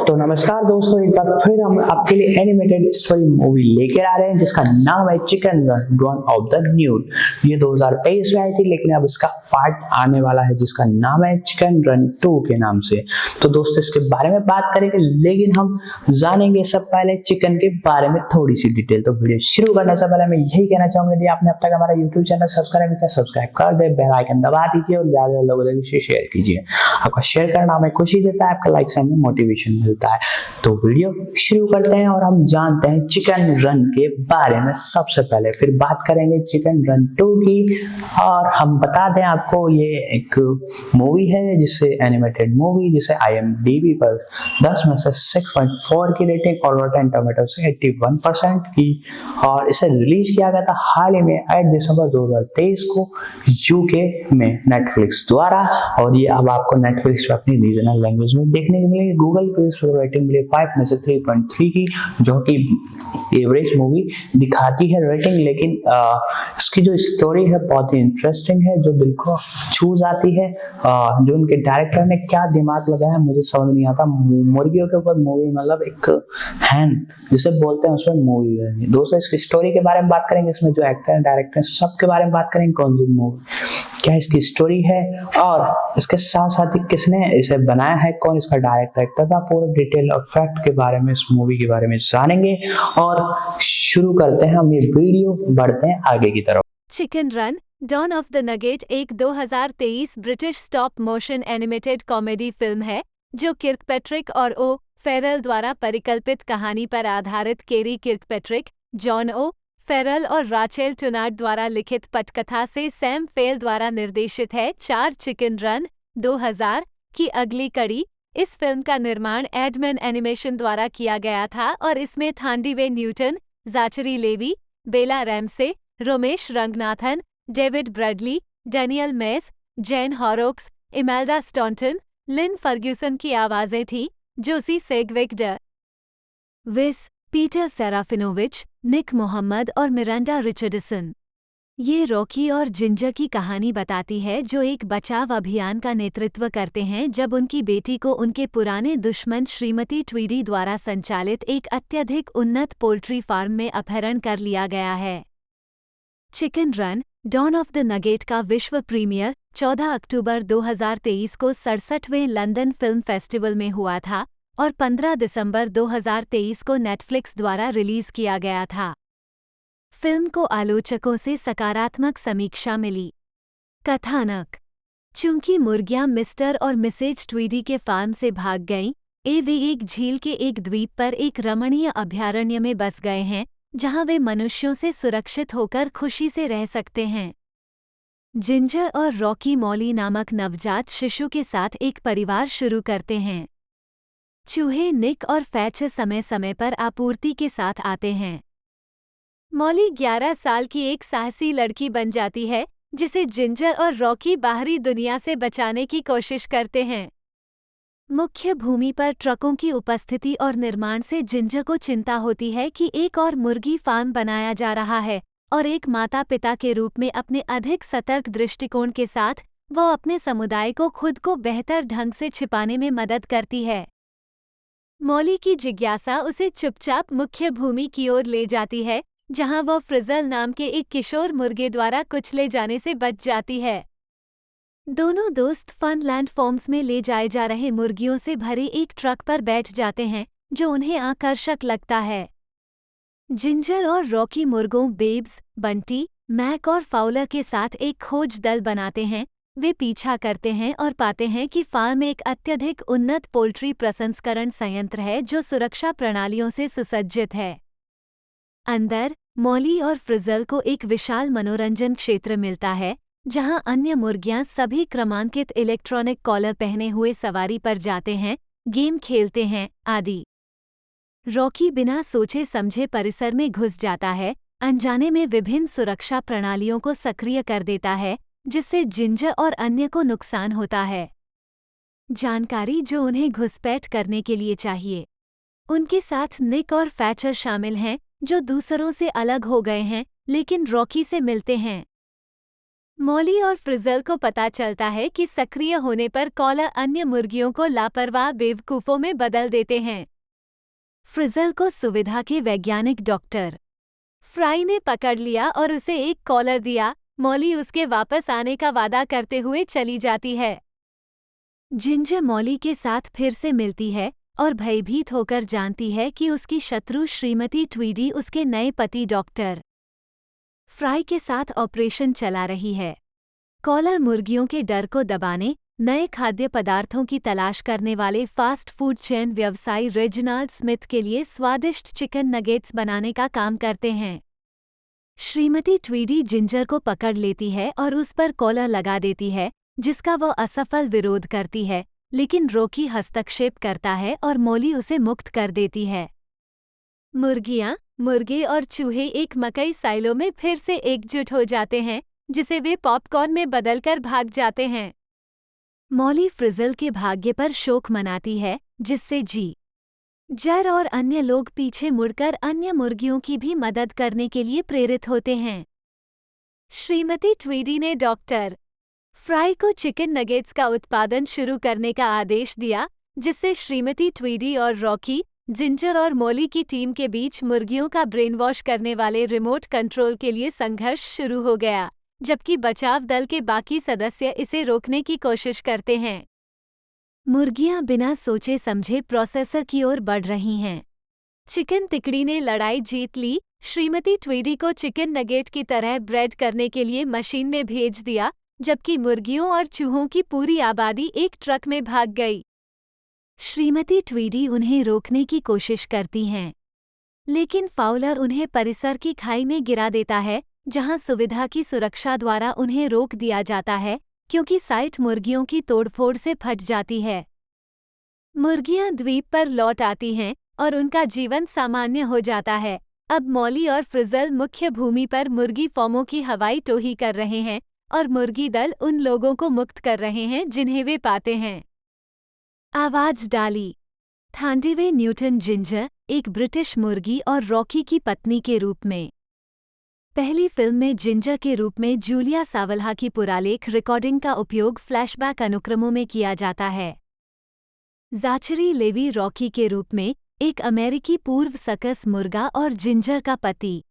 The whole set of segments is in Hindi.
तो नमस्कार दोस्तों, एक बार फिर हम आपके लिए एनिमेटेड स्टोरी मूवी लेकर आ रहे हैं जिसका नाम है Chicken run don of the Nugget. ये 2023 में आई थी, लेकिन अब इसका पार्ट आने वाला है जिसका नाम है चिकन रन 2 के नाम से। तो दोस्तों इसके बारे में बात करेंगे, लेकिन हम जानेंगे सब पहले चिकन के बारे में थोड़ी सी डिटेल। तो वीडियो शुरू करने से पहले मैं यही कहना चाहूंगा, यदि आपने अब तक हमारा यूट्यूब चैनल सब्सक्राइब नहीं किया, सब्सक्राइब कर दे, बेल आइकन दबा दीजिए और ज्यादा लोगों तक शेयर कीजिए। आपका शेयर करना हमें खुशी देता है, आपका लाइक से हमें मोटिवेशन मिलता है। तो वीडियो शुरू करते हैं और हम जानते हैं चिकन रन के बारे में। सबसे पहले फिर बात करेंगे चिकन रन 2 की, और हम बता दें आपको ये एक मूवी है जिसे एनिमेटेड मूवी जिसे IMDb पर 10 में से 6.4 की रेटिंग और रॉटेन टोमेटो से 81% की, और इसे रिलीज किया गया था हाल ही में 8 दिसंबर 2023 को यूके में नेटफ्लिक्स द्वारा। और ये अब आपको नेटफ्लिक्स पर अपनी रीजनल लैंग्वेज में देखने को मिलेगी। गूगल पे इस रेटिंग मिली 5 में से 3.3 की, जो कि एवरेज मूवी दिखाती है रेटिंग, लेकिन इसकी जो स्टोरी है बहुत ही इंटरेस्टिंग है, जो दिल को छू जाती है। जो उनके डायरेक्टर ने क्या दिमाग लगाया मुझे समझ नहीं आता। मुर्गियों के ऊपर मूवी, मतलब एक हैन जिसे बोलते हैं उसमें मूवी है। दोस्तों इसकी स्टोरी के बारे में बात करेंगे, इसमें जो एक्टर है डायरेक्टर सबके बारे में बात करेंगे, कौन सी मूवी क्या इसकी स्टोरी है और इसके साथ साथ ही किसने इसे बनाया है, कौन इसका डायरेक्टर है, तथा पूरे डिटेल और फैक्ट के बारे में इस मूवी के बारे में जानेंगे। और शुरू करते हैं हम ये वीडियो, बढ़ते हैं आगे की तरफ। Chicken run don of the Nugget एक 2023 British stop motion animated comedy film है जो किर्कपैट्रिक और ओ फेरल द्वारा परिकल्पित कहानी पर आधारित केरी किर्कपैट्रिक, जॉन ओ फेरल और राचेल टुनार्ड द्वारा लिखित पटकथा से सैम फेल द्वारा निर्देशित है। 4 चिकन रन 2000 की अगली कड़ी। इस फिल्म का निर्माण एडमन एनिमेशन द्वारा किया गया था और इसमें Thandiwe Newton, Zachary Levi, Bella Ramsey, Romesh Ranganathan, David Bradley, Daniel Mays, Jane Horrocks, Imelda Staunton, Lynn Ferguson की आवाजें थीं। जोसी सेगविक विस, पीटर सेराफिनोविच, निक मोहम्मद और मिरांडा रिचर्डसन। ये रॉकी और जिंजर की कहानी बताती है जो एक बचाव अभियान का नेतृत्व करते हैं जब उनकी बेटी को उनके पुराने दुश्मन श्रीमती ट्वीडी द्वारा संचालित एक अत्यधिक उन्नत पोल्ट्री फार्म में अपहरण कर लिया गया है। Chicken run don of the Nugget का विश्व प्रीमियर 14 अक्टूबर 2023 को 67वें लंदन फिल्म फेस्टिवल में हुआ था और 15 दिसंबर 2023 को नेटफ्लिक्स द्वारा रिलीज किया गया था। फिल्म को आलोचकों से सकारात्मक समीक्षा मिली। कथानक: चूंकि मुर्गियां मिस्टर और मिसेज ट्वीडी के फार्म से भाग गईं, वे एक झील के एक द्वीप पर एक रमणीय अभयारण्य में बस गए हैं जहां वे मनुष्यों से सुरक्षित होकर खुशी से रह सकते हैं। जिंजर और रॉकी मॉली नामक नवजात शिशु के साथ एक परिवार शुरू करते हैं। चूहे निक और फैच समय समय पर आपूर्ति के साथ आते हैं। मॉली 11 साल की एक साहसी लड़की बन जाती है जिसे जिंजर और रॉकी बाहरी दुनिया से बचाने की कोशिश करते हैं। मुख्य भूमि पर ट्रकों की उपस्थिति और निर्माण से जिंजर को चिंता होती है कि एक और मुर्गी फार्म बनाया जा रहा है, और एक माता-पिता के रूप में अपने अधिक सतर्क दृष्टिकोण के साथ वो अपने समुदाय को खुद को बेहतर ढंग से छिपाने में मदद करती है। मॉली की जिज्ञासा उसे चुपचाप मुख्य भूमि की ओर ले जाती है, जहां वह फ्रिजल नाम के एक किशोर मुर्गे द्वारा कुचले जाने से बच जाती है। दोनों दोस्त फनलैंड फार्म्स में ले जाए जा रहे मुर्गियों से भरे एक ट्रक पर बैठ जाते हैं जो उन्हें आकर्षक लगता है। जिंजर और रॉकी मुर्गों बेब्स, बंटी, मैक और फाउलर के साथ एक खोज दल बनाते हैं। वे पीछा करते हैं और पाते हैं कि फार्म एक अत्यधिक उन्नत पोल्ट्री प्रसंस्करण संयंत्र है जो सुरक्षा प्रणालियों से सुसज्जित है। अंदर मॉली और फ्रिजल को एक विशाल मनोरंजन क्षेत्र मिलता है जहां अन्य मुर्गियां सभी क्रमांकित इलेक्ट्रॉनिक कॉलर पहने हुए सवारी पर जाते हैं, गेम खेलते हैं आदि। रॉकी बिना सोचे समझे परिसर में घुस जाता है, अनजाने में विभिन्न सुरक्षा प्रणालियों को सक्रिय कर देता है जिससे जिंजर और अन्य को नुकसान होता है। जानकारी जो उन्हें घुसपैठ करने के लिए चाहिए। उनके साथ निक और फैचर शामिल हैं जो दूसरों से अलग हो गए हैं लेकिन रॉकी से मिलते हैं। मॉली और फ्रिजल को पता चलता है कि सक्रिय होने पर कॉलर अन्य मुर्गियों को लापरवाह बेवकूफों में बदल देते हैं। फ्रिजल को सुविधा के वैज्ञानिक डॉक्टर फ्राई ने पकड़ लिया और उसे एक कॉलर दिया। मॉली उसके वापस आने का वादा करते हुए चली जाती है। जिंजर मॉली के साथ फिर से मिलती है और भयभीत होकर जानती है कि उसकी शत्रु श्रीमती ट्वीडी उसके नए पति डॉक्टर फ्राई के साथ ऑपरेशन चला रही है। कॉलर मुर्गियों के डर को दबाने नए खाद्य पदार्थों की तलाश करने वाले फास्ट फूड चेन व्यवसायी रेजिनाल्ड स्मिथ के लिए स्वादिष्ट चिकन नगेट्स बनाने का काम करते हैं। श्रीमती ट्वीडी जिंजर को पकड़ लेती है और उस पर कॉलर लगा देती है, जिसका वह असफल विरोध करती है, लेकिन रॉकी हस्तक्षेप करता है और मॉली उसे मुक्त कर देती है। मुर्गियां, मुर्गे और चूहे एक मकई साइलो में फिर से एकजुट हो जाते हैं, जिसे वे पॉपकॉर्न में बदलकर भाग जाते हैं। मॉली फ्रिजल के भाग्य पर शोक मनाती है, जिससे जर और अन्य लोग पीछे मुड़कर अन्य मुर्गियों की भी मदद करने के लिए प्रेरित होते हैं। श्रीमती ट्वीडी ने डॉक्टर फ्राई को चिकन नगेट्स का उत्पादन शुरू करने का आदेश दिया, जिससे श्रीमती ट्वीडी और रॉकी, जिंजर और मॉली की टीम के बीच मुर्गियों का ब्रेनवॉश करने वाले रिमोट कंट्रोल के लिए संघर्ष शुरू हो गया, जबकि बचाव दल के बाकी सदस्य इसे रोकने की कोशिश करते हैं। मुर्गियां बिना सोचे समझे प्रोसेसर की ओर बढ़ रही हैं। चिकन तिकड़ी ने लड़ाई जीत ली। श्रीमती ट्वीडी को चिकन नगेट की तरह ब्रेड करने के लिए मशीन में भेज दिया, जबकि मुर्गियों और चूहों की पूरी आबादी एक ट्रक में भाग गई। श्रीमती ट्वीडी उन्हें रोकने की कोशिश करती हैं, लेकिन फाउलर उन्हें परिसर की खाई में गिरा देता है, जहां सुविधा की सुरक्षा द्वारा उन्हें रोक दिया जाता है, क्योंकि साइट मुर्गियों की तोड़फोड़ से फट जाती है। मुर्गियां द्वीप पर लौट आती हैं और उनका जीवन सामान्य हो जाता है। अब मॉली और फ्रिजल मुख्य भूमि पर मुर्गी फॉर्मों की हवाई टोही कर रहे हैं और मुर्गी दल उन लोगों को मुक्त कर रहे हैं जिन्हें वे पाते हैं। आवाज डाली। थांडीवे न्यूटन जिंजर, एक ब्रिटिश मुर्गी और रॉकी की पत्नी के रूप में। पहली फिल्म में जिंजर के रूप में जूलिया सावल्हा की पुरालेख रिकॉर्डिंग का उपयोग फ्लैशबैक अनुक्रमों में किया जाता है। ज़ाचरी लेवी रॉकी के रूप में एक अमेरिकी पूर्व सर्कस मुर्गा और जिंजर का पति।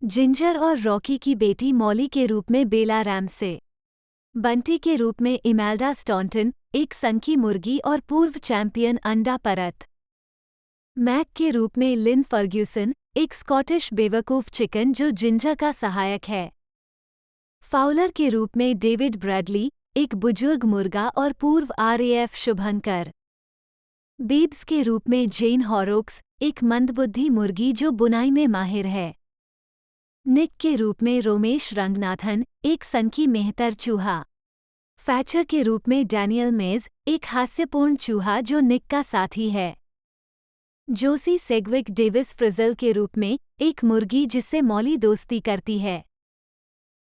जिंजर और रॉकी की बेटी मॉली के रूप में बेला रैमसे। बंटी के रूप में इमेल्डा स्टॉन्टन, एक संकी मुर्गी और पूर्व चैंपियन अंडा परत। मैक के रूप में लिन फर्ग्यूसन, एक स्कॉटिश बेवकूफ चिकन जो जिंजर का सहायक है। फाउलर के रूप में डेविड ब्रैडली, एक बुजुर्ग मुर्गा और पूर्व RAF शुभंकर। बीब्स के रूप में जेन हॉरोक्स, एक मंदबुद्धि मुर्गी जो बुनाई में माहिर है। निक के रूप में रोमेश रंगनाथन, एक सनकी मेहतर चूहा। फैचर के रूप में डैनियल मेज, एक हास्यपूर्ण चूहा जो निक का साथी है। जोसी सेग्विक डेविस फ्रिजल के रूप में एक मुर्गी जिससे मॉली दोस्ती करती है।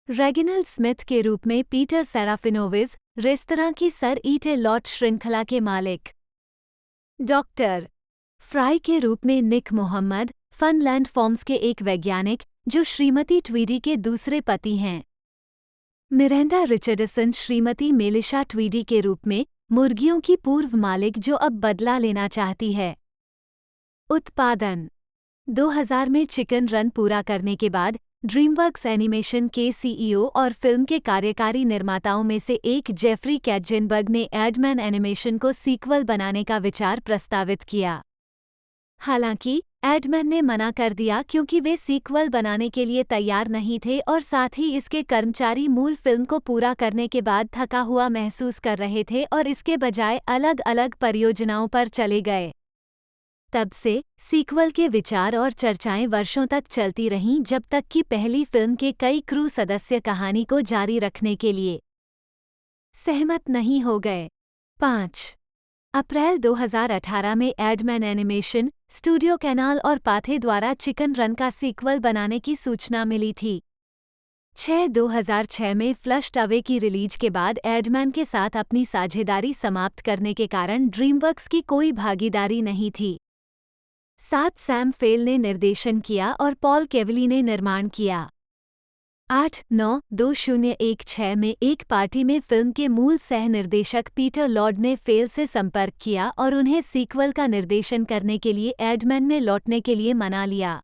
रेगिनल्ड स्मिथ के रूप में पीटर सेराफिनोविज, रेस्तरां की सर ईट ए लॉट श्रृंखला के मालिक। डॉक्टर फ्राई के रूप में निक मोहम्मद, फनलैंड फॉर्म्स के एक वैज्ञानिक जो श्रीमती ट्वीडी के दूसरे पति हैं। मिरेंडा रिचर्डसन श्रीमती मेलिशा ट्वीडी के रूप में मुर्गियों की पूर्व मालिक जो अब बदला लेना चाहती है। उत्पादन 2000 में चिकन रन पूरा करने के बाद ड्रीमवर्क्स एनिमेशन के CEO और फिल्म के कार्यकारी निर्माताओं में से एक जेफरी कैटजेनबर्ग ने एडमैन एनिमेशन को सीक्वल बनाने का विचार प्रस्तावित किया। हालांकि एडमैन ने मना कर दिया क्योंकि वे सीक्वल बनाने के लिए तैयार नहीं थे और साथ ही इसके कर्मचारी मूल फिल्म को पूरा करने के बाद थका हुआ महसूस कर रहे थे और इसके बजाय अलग अलग परियोजनाओं पर चले गए। तब से सीक्वल के विचार और चर्चाएं वर्षों तक चलती रहीं जब तक कि पहली फिल्म के कई क्रू सदस्य कहानी को जारी रखने के लिए सहमत नहीं हो गए। 5 अप्रैल 2018 में एडमैन एनिमेशन, स्टूडियो कैनाल और पाथे द्वारा चिकन रन का सीक्वल बनाने की सूचना मिली थी। 2006 में फ्लश्ड अवे की रिलीज के बाद एडमैन के साथ अपनी साझेदारी समाप्त करने के कारण ड्रीमवर्क्स की कोई भागीदारी नहीं थी। 7 सैम फेल ने निर्देशन किया और पॉल केवली ने निर्माण किया। 8-9-2016 में एक पार्टी में फिल्म के मूल सह निर्देशक पीटर लॉर्ड ने फेल से संपर्क किया और उन्हें सीक्वल का निर्देशन करने के लिए एडमन में लौटने के लिए मना लिया।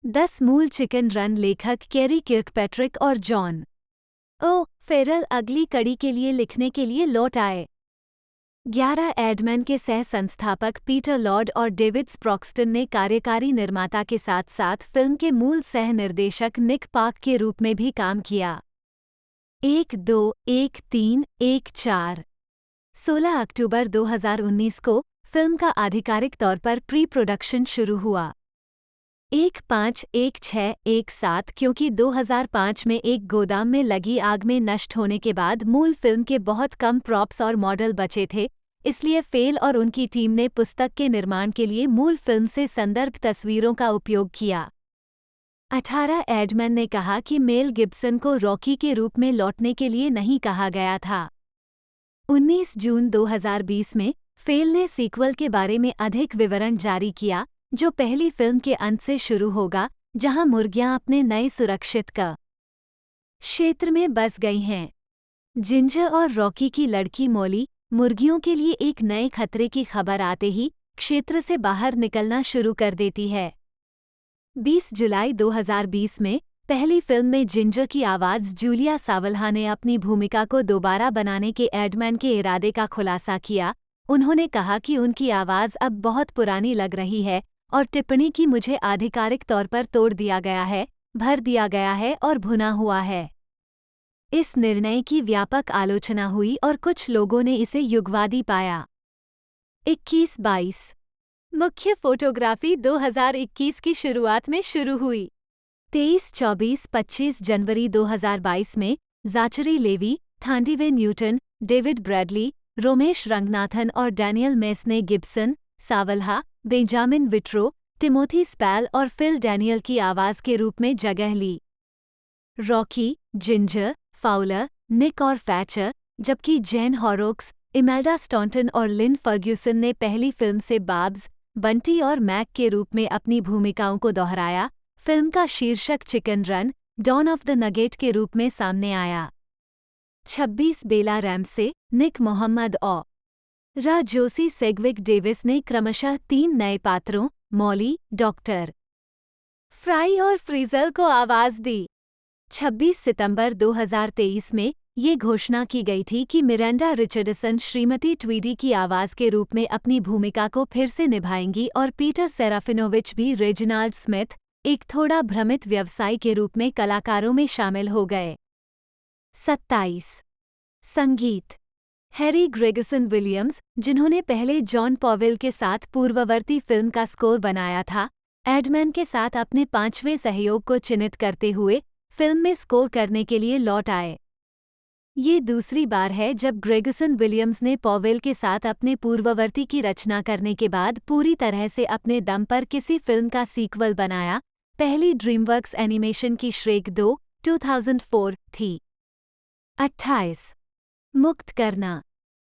10 मूल चिकन रन लेखक कैरी किर्कपैट्रिक और जॉन ओ फेरल अगली कड़ी के लिए लिखने के लिए लौट आए। 11 एडमन के सह संस्थापक पीटर लॉर्ड और डेविड स्प्रॉक्सटन ने कार्यकारी निर्माता के साथ साथ फिल्म के मूल सह निर्देशक निक पार्क के रूप में भी काम किया। 1-2-1-3-1-4 16 अक्टूबर 2019 को फिल्म का आधिकारिक तौर पर प्री प्रोडक्शन शुरू हुआ। 1-5-1-6-1-7 क्योंकि 2005 में एक गोदाम में लगी आग में नष्ट होने के बाद मूल फिल्म के बहुत कम प्रॉप्स और मॉडल बचे थे, इसलिए फेल और उनकी टीम ने पुस्तक के निर्माण के लिए मूल फिल्म से संदर्भ तस्वीरों का उपयोग किया। 18 एडमन ने कहा कि मेल गिब्सन को रॉकी के रूप में लौटने के लिए नहीं कहा गया था। 19 जून 2020 में फेल ने सीक्वल के बारे में अधिक विवरण जारी किया, जो पहली फिल्म के अंत से शुरू होगा, जहां मुर्गियां अपने नए सुरक्षित क्षेत्र में बस गई हैं। जिंजर और रॉकी की लड़की मॉली मुर्गियों के लिए एक नए खतरे की खबर आते ही क्षेत्र से बाहर निकलना शुरू कर देती है। 20 जुलाई 2020 में पहली फिल्म में जिंजर की आवाज़ जूलिया सावल्हा ने अपनी भूमिका को दोबारा बनाने के एडमन के इरादे का खुलासा किया। उन्होंने कहा कि उनकी आवाज़ अब बहुत पुरानी लग रही है और टिप्पणी की मुझे आधिकारिक तौर पर तोड़ दिया गया है, भर दिया गया है और भुना हुआ है। इस निर्णय की व्यापक आलोचना हुई और कुछ लोगों ने इसे युगवादी पाया। 21-22 मुख्य फोटोग्राफी 2021 की शुरुआत में शुरू हुई। 23-24-25 जनवरी 2022 में Zachary Levi, Thandiwe Newton, David Bradley, Romesh Ranganathan और डैनियल मेस ने Gibson, Sawalha, Benjamin Whitrow, Timothy Spall और फिल डैनियल की आवाज़ के रूप में जगह ली। रॉकी, जिंजर, फाउलर, निक और फैचर, जबकि जेन हॉरोक्स, इमेल्डा स्टॉन्टन और लिन फर्ग्यूसन ने पहली फिल्म से बाब्स, बंटी और मैक के रूप में अपनी भूमिकाओं को दोहराया। फिल्म का शीर्षक Chicken run, don of the Nugget के रूप में सामने आया। 26 बेला रैमसे, निक मोहम्मद और जोसी सेग्विक डेविस ने क्रमशः 3 नए पात्रों, मॉली, डॉक्टर फ्राई और फ्रीजल को आवाज़ दी। 26 सितंबर 2023 में ये घोषणा की गई थी कि मिरांडा रिचर्डसन श्रीमती ट्वीडी की आवाज़ के रूप में अपनी भूमिका को फिर से निभाएंगी और पीटर सेराफिनोविच भी रेजिनाल्ड स्मिथ, एक थोड़ा भ्रमित व्यवसायी के रूप में कलाकारों में शामिल हो गए। 27 संगीत हैरी ग्रेगसन विलियम्स, जिन्होंने पहले जॉन पॉवेल के साथ पूर्ववर्ती फिल्म का स्कोर बनाया था, एडमन के साथ अपने 5वें सहयोग को चिन्हित करते हुए फिल्म में स्कोर करने के लिए लौट आए। ये दूसरी बार है जब ग्रेगसन विलियम्स ने पॉवेल के साथ अपने पूर्ववर्ती की रचना करने के बाद पूरी तरह से अपने दम पर किसी फिल्म का सीक्वल बनाया। पहली ड्रीमवर्क्स एनिमेशन की श्रेक 2 2004 थी। 28 मुक्त करना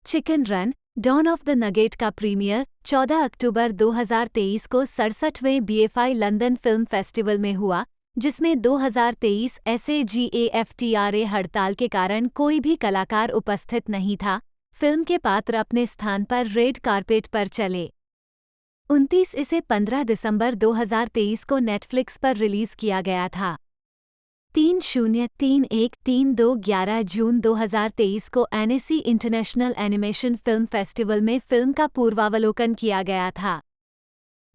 Chicken run, don of the Nugget का प्रीमियर 14 अक्टूबर 2023 को 67वें BFI लंदन फिल्म फेस्टिवल में हुआ, जिसमें 2023 SAGAFTRA हड़ताल के कारण कोई भी कलाकार उपस्थित नहीं था। फिल्म के पात्र अपने स्थान पर रेड कारपेट पर चले। 29 इसे 15 दिसंबर 2023 को नेटफ्लिक्स पर रिलीज किया गया था। 30-31-32 11 जून 2023 को NAC international animation film festival में फिल्म का पूर्वावलोकन किया गया था।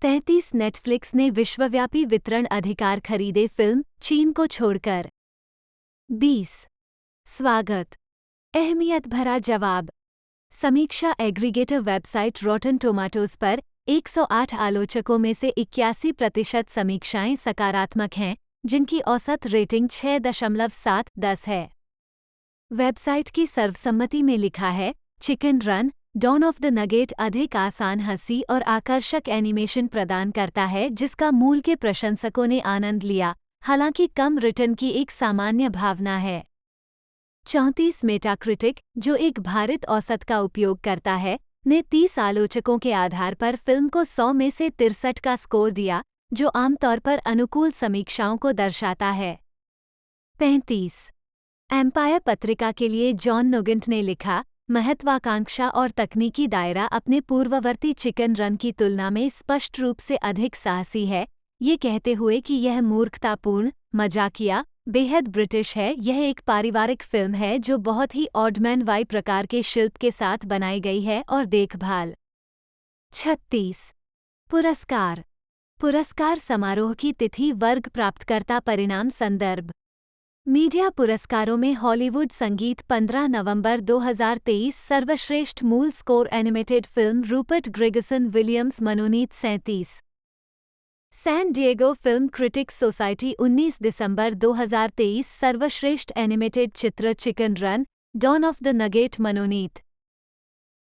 33 नेटफ्लिक्स ने विश्वव्यापी वितरण अधिकार खरीदे फिल्म चीन को छोड़कर। 20 स्वागत अहमियत भरा जवाब समीक्षा एग्रीगेटर वेबसाइट रॉटन टोमाटोज पर 108 आलोचकों में से 81% समीक्षाएं सकारात्मक हैं, जिनकी औसत रेटिंग 6.7/10 है। वेबसाइट की सर्वसम्मति में लिखा है, Chicken run, don of the Nugget अधिक आसान हंसी और आकर्षक एनिमेशन प्रदान करता है जिसका मूल के प्रशंसकों ने आनंद लिया, हालांकि कम रिटर्न की एक सामान्य भावना है। 34 मेटाक्रिटिक, जो एक भारित औसत का उपयोग करता है, ने 30 आलोचकों के आधार पर फिल्म को 100 में से 63 का स्कोर दिया, जो आमतौर पर अनुकूल समीक्षाओं को दर्शाता है। 35। एम्पायर पत्रिका के लिए जॉन नोगेंट ने लिखा, महत्वाकांक्षा और तकनीकी दायरा अपने पूर्ववर्ती चिकन रन की तुलना में स्पष्ट रूप से अधिक साहसी है, ये कहते हुए कि यह मूर्खतापूर्ण, मजाकिया, बेहद ब्रिटिश है। यह एक पारिवारिक फिल्म है जो बहुत ही ऑडमैन वाई प्रकार के शिल्प के साथ बनाई गई है और देखभाल। 36। पुरस्कार। पुरस्कार समारोह की तिथि, वर्ग, प्राप्तकर्ता, परिणाम, संदर्भ। मीडिया पुरस्कारों में हॉलीवुड संगीत 15 नवंबर 2023, सर्वश्रेष्ठ मूल score animated film Rupert Gregson Williams मनोनीत 37। San Diego film critics society 19 दिसंबर 2023, सर्वश्रेष्ठ एनिमेटेड चित्र chicken run, don of the nugget मनोनीत।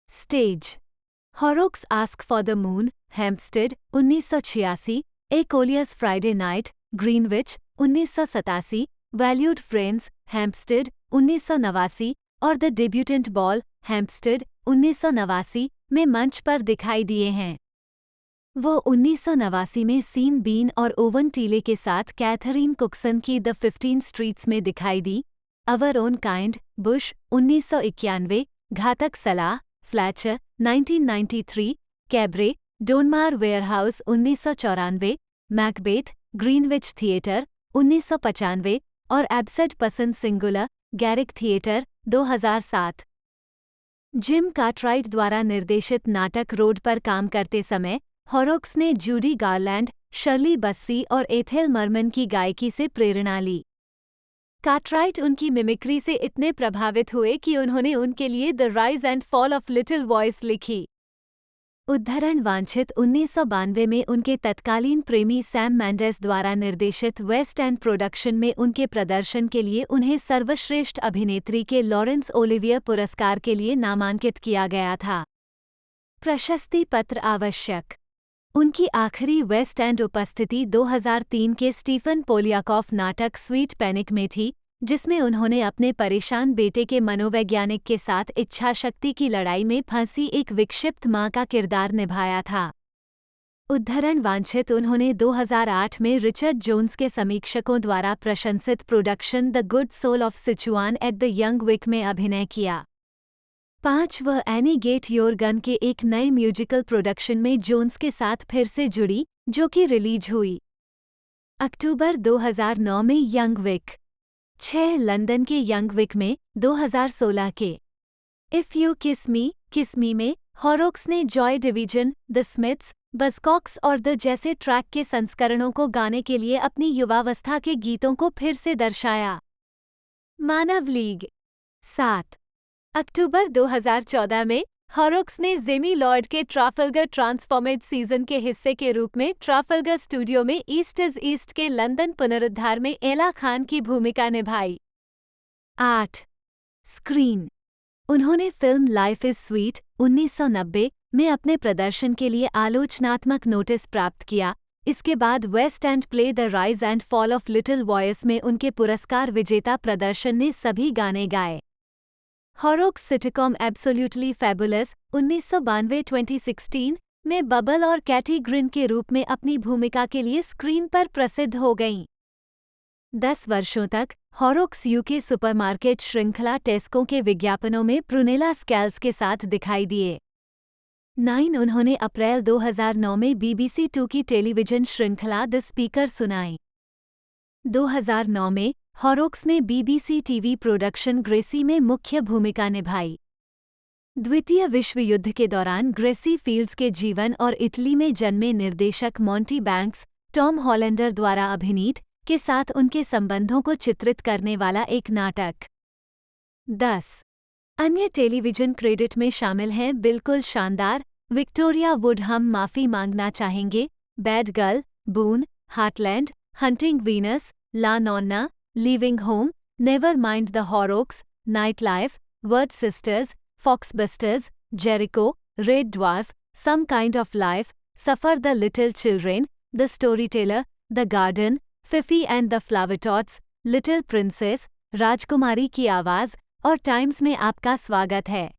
Stage. Horrocks ask for the moon, Hampstead 1986, a collier's Friday night, Greenwich 1987, valued friends, Hampstead 1989 और द डेब्यूटेंट बॉल, हेम्पस्टेड 1989 में मंच पर दिखाई दिए हैं। वो 1989 में सीन बीन और ओवन टीले के साथ कैथरीन कुकसन की द 15 स्ट्रीट्स में दिखाई दी। अवर ओन काइंड, बुश 1991, घातक सलाह, Fletcher 1993, cabaret, Donmar Warehouse 1994, Macbeth, Greenwich theatre 1995 और absurd person singular, Garrick theatre 2007। Jim Cartwright द्वारा निर्देशित नाटक रोड पर काम करते समय हॉरोक्स ने जूडी गारलैंड, शर्ली बस्सी और एथेल मरमन की गायकी से प्रेरणा ली। कार्टराइट उनकी मिमिक्री से इतने प्रभावित हुए कि उन्होंने उनके लिए the Rise and Fall of little voice लिखी। उद्धरण वांछित 1992 में उनके तत्कालीन प्रेमी सैम मेंडेस द्वारा निर्देशित वेस्ट एंड प्रोडक्शन में उनके प्रदर्शन के लिए उन्हें सर्वश्रेष्ठ अभिनेत्री के लॉरेंस ओलिवियर पुरस्कार के लिए नामांकित किया गया था। प्रशस्ति पत्र आवश्यक। उनकी आखिरी वेस्ट एंड उपस्थिति 2003 के स्टीफन पोलियाकॉफ नाटक स्वीट पैनिक में थी, जिसमें उन्होंने अपने परेशान बेटे के मनोवैज्ञानिक के साथ इच्छाशक्ति की लड़ाई में फंसी एक विक्षिप्त मां का किरदार निभाया था। उद्धरण वांछित उन्होंने 2008 में रिचर्ड जोन्स के समीक्षकों द्वारा प्रशंसित production The Good Soul of Sichuan at the Young Vic में अभिनय किया। 5 वह एनी गेट योर गन के एक नए म्यूजिकल प्रोडक्शन में जोन्स के साथ फिर से जुड़ी, जो कि रिलीज हुई अक्टूबर 2009 में यंग विक। 6 लंदन के यंग विक में 2016 के इफ यू किस मी में हॉरोक्स ने जॉय डिवीजन, द स्मिथ्स, बज़कॉक्स और द जैसे ट्रैक के संस्करणों को गाने के लिए अपनी युवावस्था के गीतों को फिर से दर्शाया। मानव लीग। 7 अक्टूबर 2014 में हॉरोक्स ने जेमी लॉर्ड के ट्राफल्गर ट्रांसफॉर्मेड सीजन के हिस्से के रूप में ट्राफल्गर स्टूडियो में ईस्ट इज ईस्ट के लंदन पुनरुद्धार में एला खान की भूमिका निभाई। 8 स्क्रीन। उन्होंने फिल्म लाइफ इज स्वीट 1990 में अपने प्रदर्शन के लिए आलोचनात्मक नोटिस प्राप्त किया। इसके बाद West End play The Rise and Fall of Little Voice में उनके पुरस्कार विजेता प्रदर्शन ने सभी गाने गाए। हॉरोक्स सिटकॉम एब्सोल्यूटली फैबुलस 1992-2016 में बबल और कैटी ग्रिन के रूप में अपनी भूमिका के लिए स्क्रीन पर प्रसिद्ध हो गईं। 10 वर्षों तक हॉरोक्स यूके सुपरमार्केट श्रृंखला टेस्को के विज्ञापनों में प्रुनेला स्कैल्स के साथ दिखाई दिए। 9 उन्होंने अप्रैल 2009 में BBC 2 की टेलीविजन श्रृंखला द स्पीकर सुनाई। 2009 में हॉरोक्स ने BBC टीवी प्रोडक्शन ग्रेसी में मुख्य भूमिका निभाई। द्वितीय विश्व युद्ध के दौरान ग्रेसी फील्ड्स के जीवन और इटली में जन्मे निर्देशक मॉन्टी बैंक्स, टॉम हॉलैंडर द्वारा अभिनीत के साथ उनके संबंधों को चित्रित करने वाला एक नाटक। 10 अन्य टेलीविजन क्रेडिट में शामिल हैं बिल्कुल शानदार, विक्टोरिया वुड, हम माफ़ी मांगना चाहेंगे, bad girl, Boon, Heartland, hunting Venus, La Nonna, leaving home, never mind the Horrocks, night life, Wyrd sisters, Foxbusters, Jericho, red dwarf, some kind of life, suffer the little children, the story teller, the garden, Fifi and the Flowertots, little princess, राजकुमारी की आवाज़ और टाइम्स में आपका स्वागत है।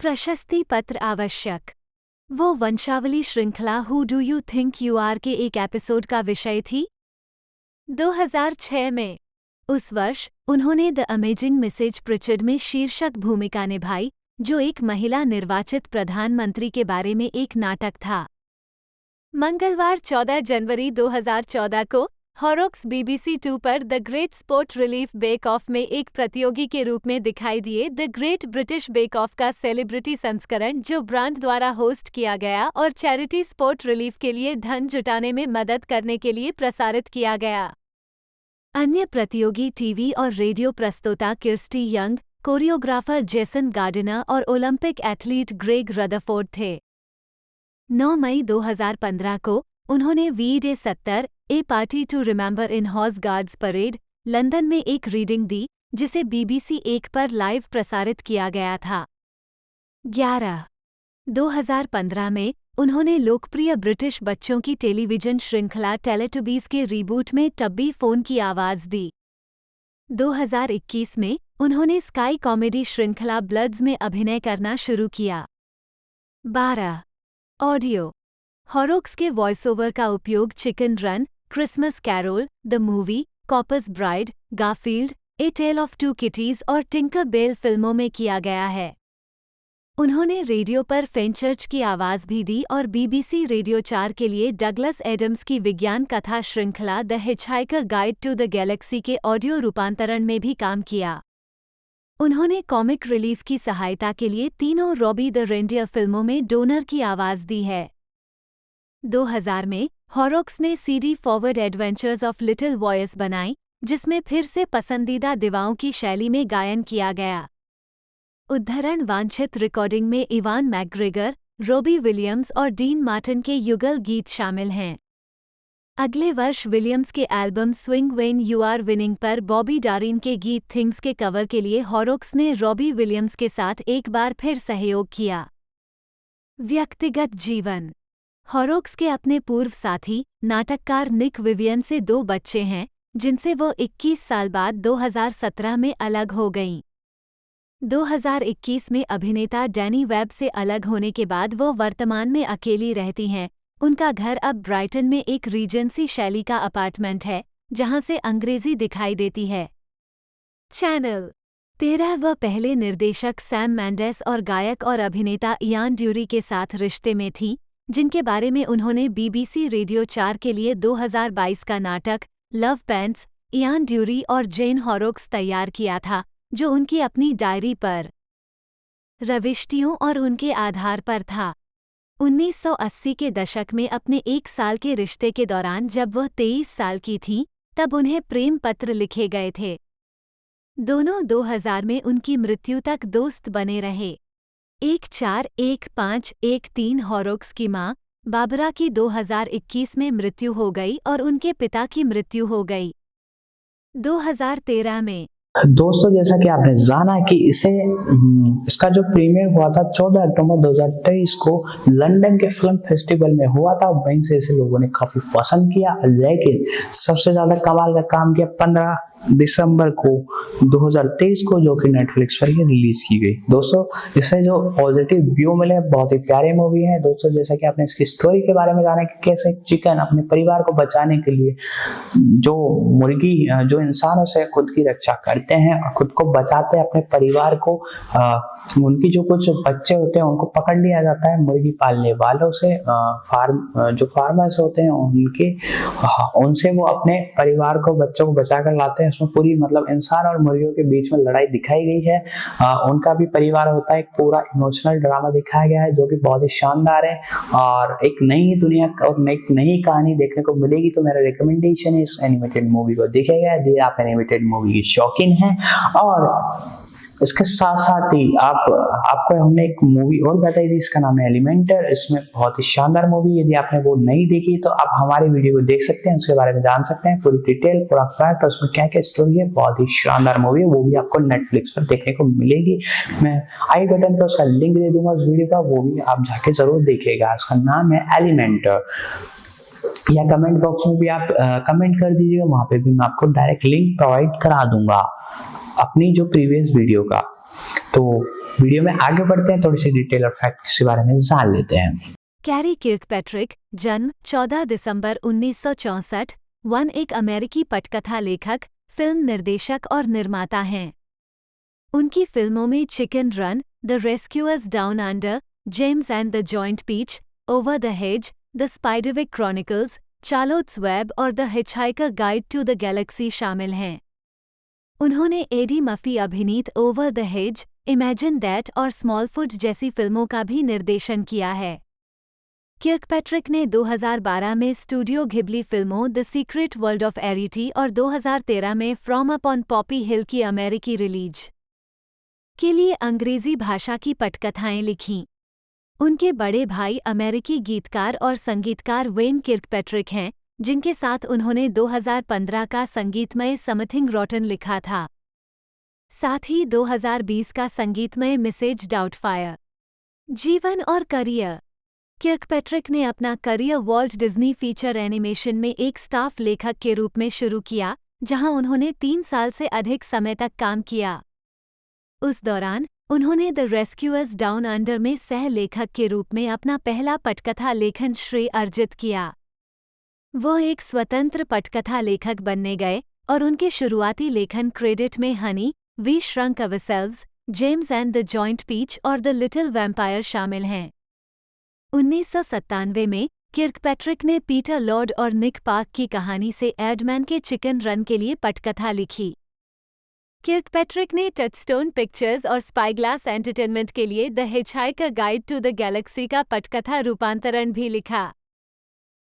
प्रशस्ति पत्र आवश्यक। वो वंशावली श्रृंखला Who Do You Think You Are के एक एपिसोड का विषय थी। 2006 में उस वर्ष उन्होंने द अमेजिंग मिसेज प्रिचर्ड में शीर्षक भूमिका निभाई, जो एक महिला निर्वाचित प्रधानमंत्री के बारे में एक नाटक था। मंगलवार 14 जनवरी 2014 को हॉरोक्स BBC 2 पर The Great Sport Relief Bake Off में एक प्रतियोगी के रूप में दिखाई दिए। The Great British Bake Off का सेलिब्रिटी संस्करण, जो ब्रांड द्वारा होस्ट किया गया और चैरिटी स्पोर्ट रिलीफ के लिए धन जुटाने में मदद करने के लिए प्रसारित किया गया। अन्य प्रतियोगी टीवी और रेडियो प्रस्तोता Kirsty Young, choreographer Jason Gardiner और ओलंपिक एथलीट ग्रेग रदरफोर्ड थे। 9 मई 2015 को उन्होंने V Day 70 A Party to Remember in Horse Guards Parade, London में एक रीडिंग दी, जिसे BBC 1 पर लाइव प्रसारित किया गया था। 11 2015 में उन्होंने लोकप्रिय ब्रिटिश बच्चों की टेलीविजन श्रृंखला टेलेटुबीज के रीबूट में टब्बी फोन की आवाज दी। 2021 में उन्होंने स्काई कॉमेडी श्रृंखला ब्लड्स में अभिनय करना शुरू किया। 12 ऑडियो हॉरोक्स के वॉइस ओवर का उपयोग Chicken Run, Christmas Carol, The Movie, Corpse Bride, Garfield, A Tale of Two Kitties और टिंकर बेल फिल्मों में किया गया है। उन्होंने रेडियो पर फेनचर्च की आवाज भी दी और BBC रेडियो 4 के लिए डगलस एडम्स की विज्ञान कथा श्रृंखला The hitchhiker guide to the Galaxy के ऑडियो रूपांतरण में भी काम किया। उन्होंने कॉमिक रिलीफ की सहायता के लिए तीनों रॉबी द रेंडियर फिल्मों में डोनर की आवाज दी है। 2000 में हॉरोक्स ने CD forward adventures of Little voice बनाई, जिसमें फिर से पसंदीदा दिवाओं की शैली में गायन किया गया। उद्धरण वांछित रिकॉर्डिंग में इवान मैकग्रेगर, रॉबी विलियम्स और डीन मार्टिन के युगल गीत शामिल हैं। अगले वर्ष विलियम्स के album Swing When You Are Winning पर बॉबी डारिन के गीत थिंग्स के कवर के लिए हॉरोक्स ने रॉबी विलियम्स के साथ एक बार फिर सहयोग किया। व्यक्तिगत जीवन हॉरोक्स के अपने पूर्व साथी, नाटककार निक विवियन से 2 बच्चे हैं, जिनसे वो 21 साल बाद 2017 में अलग हो गईं। 2021 में अभिनेता डैनी वेब से अलग होने के बाद वो वर्तमान में अकेली रहती हैं। उनका घर अब ब्राइटन में एक रीजेंसी शैली का अपार्टमेंट है, जहां से अंग्रेजी दिखाई देती है। चैनल 13 वह पहले निर्देशक सैम मेंडेस और गायक और अभिनेता इयान ड्यूरी के साथ रिश्ते में थीं, जिनके बारे में उन्होंने BBC रेडियो 4 के लिए 2022 का नाटक लव पैंट्स, इयान ड्यूरी और जेन हॉरोक्स तैयार किया था, जो उनकी अपनी डायरी पर रविष्टियों और उनके आधार पर था। 1980 के दशक में अपने 1 साल के रिश्ते के दौरान जब वह 23 साल की थीं, तब उन्हें प्रेम पत्र लिखे गए थे। दोनों 2000 में उनकी मृत्यु तक दोस्त बने रहे। 141513 हॉरोक्स की मां, बाबरा की 2021 में मृत्यु हो गई और उनके पिता की मृत्यु हो गई। 2013 में दोस्तों, जैसा कि आपने जाना कि इसका जो प्रीमियर हुआ था 14 अक्टूबर 2023 को लंदन के फिल्म फेस्टिवल में हुआ था। वहीं से इसे लोगों ने काफी पसंद किया, लेकिन सबसे ज्यादा कमाल का काम किया 15 दिसंबर को 2023 को, जो कि नेटफ्लिक्स पर ही रिलीज की गई। दोस्तों, इसे जो पॉजिटिव व्यू मिले, बहुत ही प्यारी मूवी है। दोस्तों, जैसा कि आपने इसकी स्टोरी के बारे में जाना कि कैसे चिकन अपने परिवार को बचाने के लिए जो मुर्गी जो इंसानों से खुद की रक्षा करते हैं और खुद को बचाते हैं, अपने परिवार को उनकी जो कुछ बच्चे होते हैं उनको पकड़ लिया जाता है मुर्गी पालने वालों से, जो फार्मर्स होते हैं उनसे वो अपने परिवार को, बच्चों को बचा कर लाते हैं। इसमें पूरी मतलब इंसान और मुर्गियों के बीच में लड़ाई दिखाई गई है। उनका भी परिवार होता है, एक पूरा इमोशनल ड्रामा दिखाया गया है, जो कि बहुत ही शानदार है और एक नई दुनिया और एक नई कहानी देखने को मिलेगी। तो मेरा रिकमेंडेशन है इस एनिमेटेड मूवी को देखेगा यदि आप एनिमेटेड मूवी के शौकीन हैं। और इसके साथ साथ ही आपको हमने एक मूवी और बताई थी, इसका नाम है एलिमेंटर। इसमें बहुत ही शानदार मूवी, यदि आपने वो नहीं देखी तो आप हमारे वीडियो को देख सकते हैं, उसके बारे में जान सकते हैं, पूरी डिटेल, पूरा फैक्ट, उसमें क्या क्या स्टोरी है। बहुत ही शानदार मूवी है, वो भी आपको नेटफ्लिक्स पर देखने को मिलेगी। मैं आई बटन पर उसका लिंक दे दूंगा उस वीडियो का, वो भी आप जाके जरूर देखिएगा। उसका नाम है एलिमेंटर, या कमेंट बॉक्स में भी आप कमेंट कर दीजिएगा, वहां पे भी मैं आपको डायरेक्ट लिंक प्रोवाइड करा दूंगा अपनी जो प्रीवियस वीडियो का। तो वीडियो में आगे बढ़ते हैं, थोड़ी सी डिटेल और फैक्ट के बारे में जान लेते हैं। कैरी किर्कपैट्रिक, जन्म 14 दिसंबर 1964, एक अमेरिकी पटकथा लेखक, फिल्म निर्देशक और निर्माता हैं। उनकी फिल्मों में chicken run, the rescuers down under, James and the joint peach, over the hedge, the Spiderwick chronicles, Charlotte's web और the hitchhiker guide to the galaxy शामिल हैं। उन्होंने एडी मफी अभिनीत over the hedge, imagine that और स्मॉलफुट जैसी फिल्मों का भी निर्देशन किया है। किर्कपैट्रिक ने 2012 में स्टूडियो घिबली फिल्मों द सीक्रेट वर्ल्ड ऑफ एरिटी और 2013 में फ्रॉम अप ऑन पॉपी हिल की अमेरिकी रिलीज के लिए अंग्रेजी भाषा की पटकथाएं लिखीं। उनके बड़े भाई अमेरिकी गीतकार और संगीतकार वेन किर्कपैट्रिक हैं, जिनके साथ उन्होंने 2015 का संगीतमय समथिंग रॉटन लिखा था। साथ ही 2020 का संगीतमय मिसेज डाउटफायर। जीवन और करियर। किर्कपैट्रिक ने अपना career Walt Disney feature animation में एक स्टाफ लेखक के रूप में शुरू किया, जहां उन्होंने 3 साल से अधिक समय तक काम किया। उस दौरान उन्होंने द रेस्क्यूअर्स डाउन अंडर में सह लेखक के रूप में अपना पहला पटकथा लेखन श्रेय अर्जित किया। वो एक स्वतंत्र पटकथा लेखक बनने गए और उनके शुरुआती लेखन क्रेडिट में Honey, We Shrunk Ourselves, James and the joint Peach और द लिटिल वैम्पायर शामिल हैं। 1997 में किर्कपैट्रिक ने पीटर लॉर्ड और निक पार्क की कहानी से एडमैन के चिकन रन के लिए पटकथा लिखी। किर्कपैट्रिक ने टचस्टोन पिक्चर्स और स्पाईग्लास एंटरटेनमेंट के लिए The hitchhiker guide to the Galaxy का पटकथा रूपांतरण भी लिखा।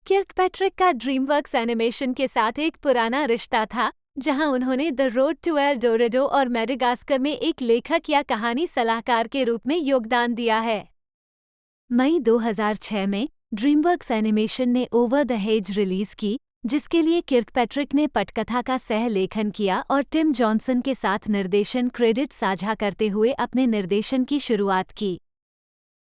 किर्कपैट्रिक का ड्रीमवर्क्स एनिमेशन के साथ एक पुराना रिश्ता था, जहां उन्होंने द रोड टू एल डोरेडो और मेडागास्कर में एक लेखक या कहानी सलाहकार के रूप में योगदान दिया है। मई 2006 में ड्रीमवर्क्स एनिमेशन ने ओवर द हेज रिलीज की, जिसके लिए किर्कपैट्रिक ने पटकथा का सह लेखन किया और टिम जॉनसन के साथ निर्देशन क्रेडिट साझा करते हुए अपने निर्देशन की शुरुआत की।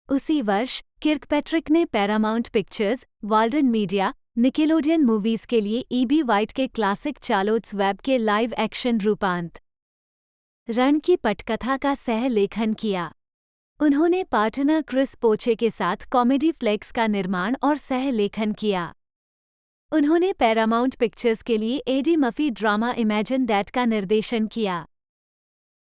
उसी वर्ष किर्कपैट्रिक ने Paramount pictures, Walden media, Nickelodeon movies के लिए ईबी वाइट के क्लासिक चार्लोट्स वेब के लाइव एक्शन रूपांतरण की पटकथा का सह लेखन किया। उन्होंने पार्टनर क्रिस पोचे के साथ कॉमेडी फ्लेक्स का निर्माण और सह लेखन किया। उन्होंने पैरामाउंट पिक्चर्स के लिए एडी मफी ड्रामा इमेजिन दैट का निर्देशन किया।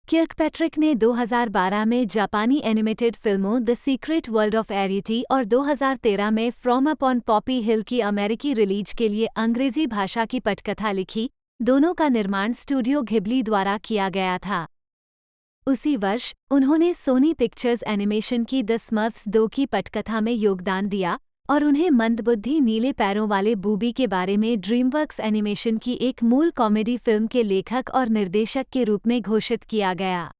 किर्कपैट्रिक ने 2012 में जापानी एनिमेटेड फिल्मों द सीक्रेट वर्ल्ड ऑफ एरिटी और 2013 में फ्रॉम अप ऑन पॉपी हिल की अमेरिकी रिलीज के लिए अंग्रेजी भाषा की पटकथा लिखी। दोनों का निर्माण स्टूडियो घिबली द्वारा किया गया था। उसी वर्ष उन्होंने सोनी पिक्चर्स एनिमेशन की द स्मर्फ्स 2 की पटकथा में योगदान दिया और उन्हें मंदबुद्धि नीले पैरों वाले बूबी के बारे में ड्रीमवर्क्स एनिमेशन की एक मूल कॉमेडी फिल्म के लेखक और निर्देशक के रूप में घोषित किया गया।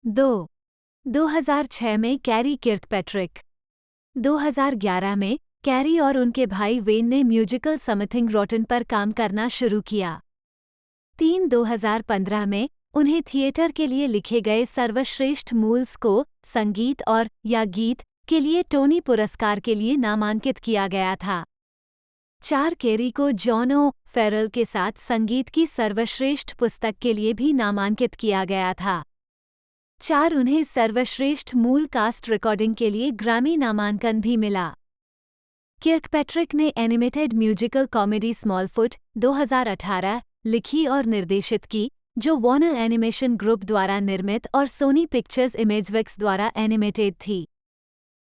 2006 में कैरी किर्कपैट्रिक। 2011 में कैरी और उनके भाई वेन ने म्यूजिकल समथिंग रॉटन पर काम करना शुरू किया। 2015 में उन्हें थिएटर के लिए लिखे गए सर्वश्रेष्ठ मूल स्कोर, संगीत और या गीत के लिए टोनी पुरस्कार के लिए नामांकित किया गया था। 4 कैरी को जॉन ओ फेरल के साथ संगीत की सर्वश्रेष्ठ पुस्तक के लिए भी नामांकित किया गया था। 4 उन्हें सर्वश्रेष्ठ मूल कास्ट रिकॉर्डिंग के लिए ग्रैमी नामांकन भी मिला। किर्कपैट्रिक ने एनिमेटेड म्यूजिकल कॉमेडी स्मॉलफुट 2018 लिखी और निर्देशित की, जो वार्नर एनिमेशन ग्रुप द्वारा निर्मित और सोनी पिक्चर्स इमेजवर्क्स द्वारा एनिमेटेड थी।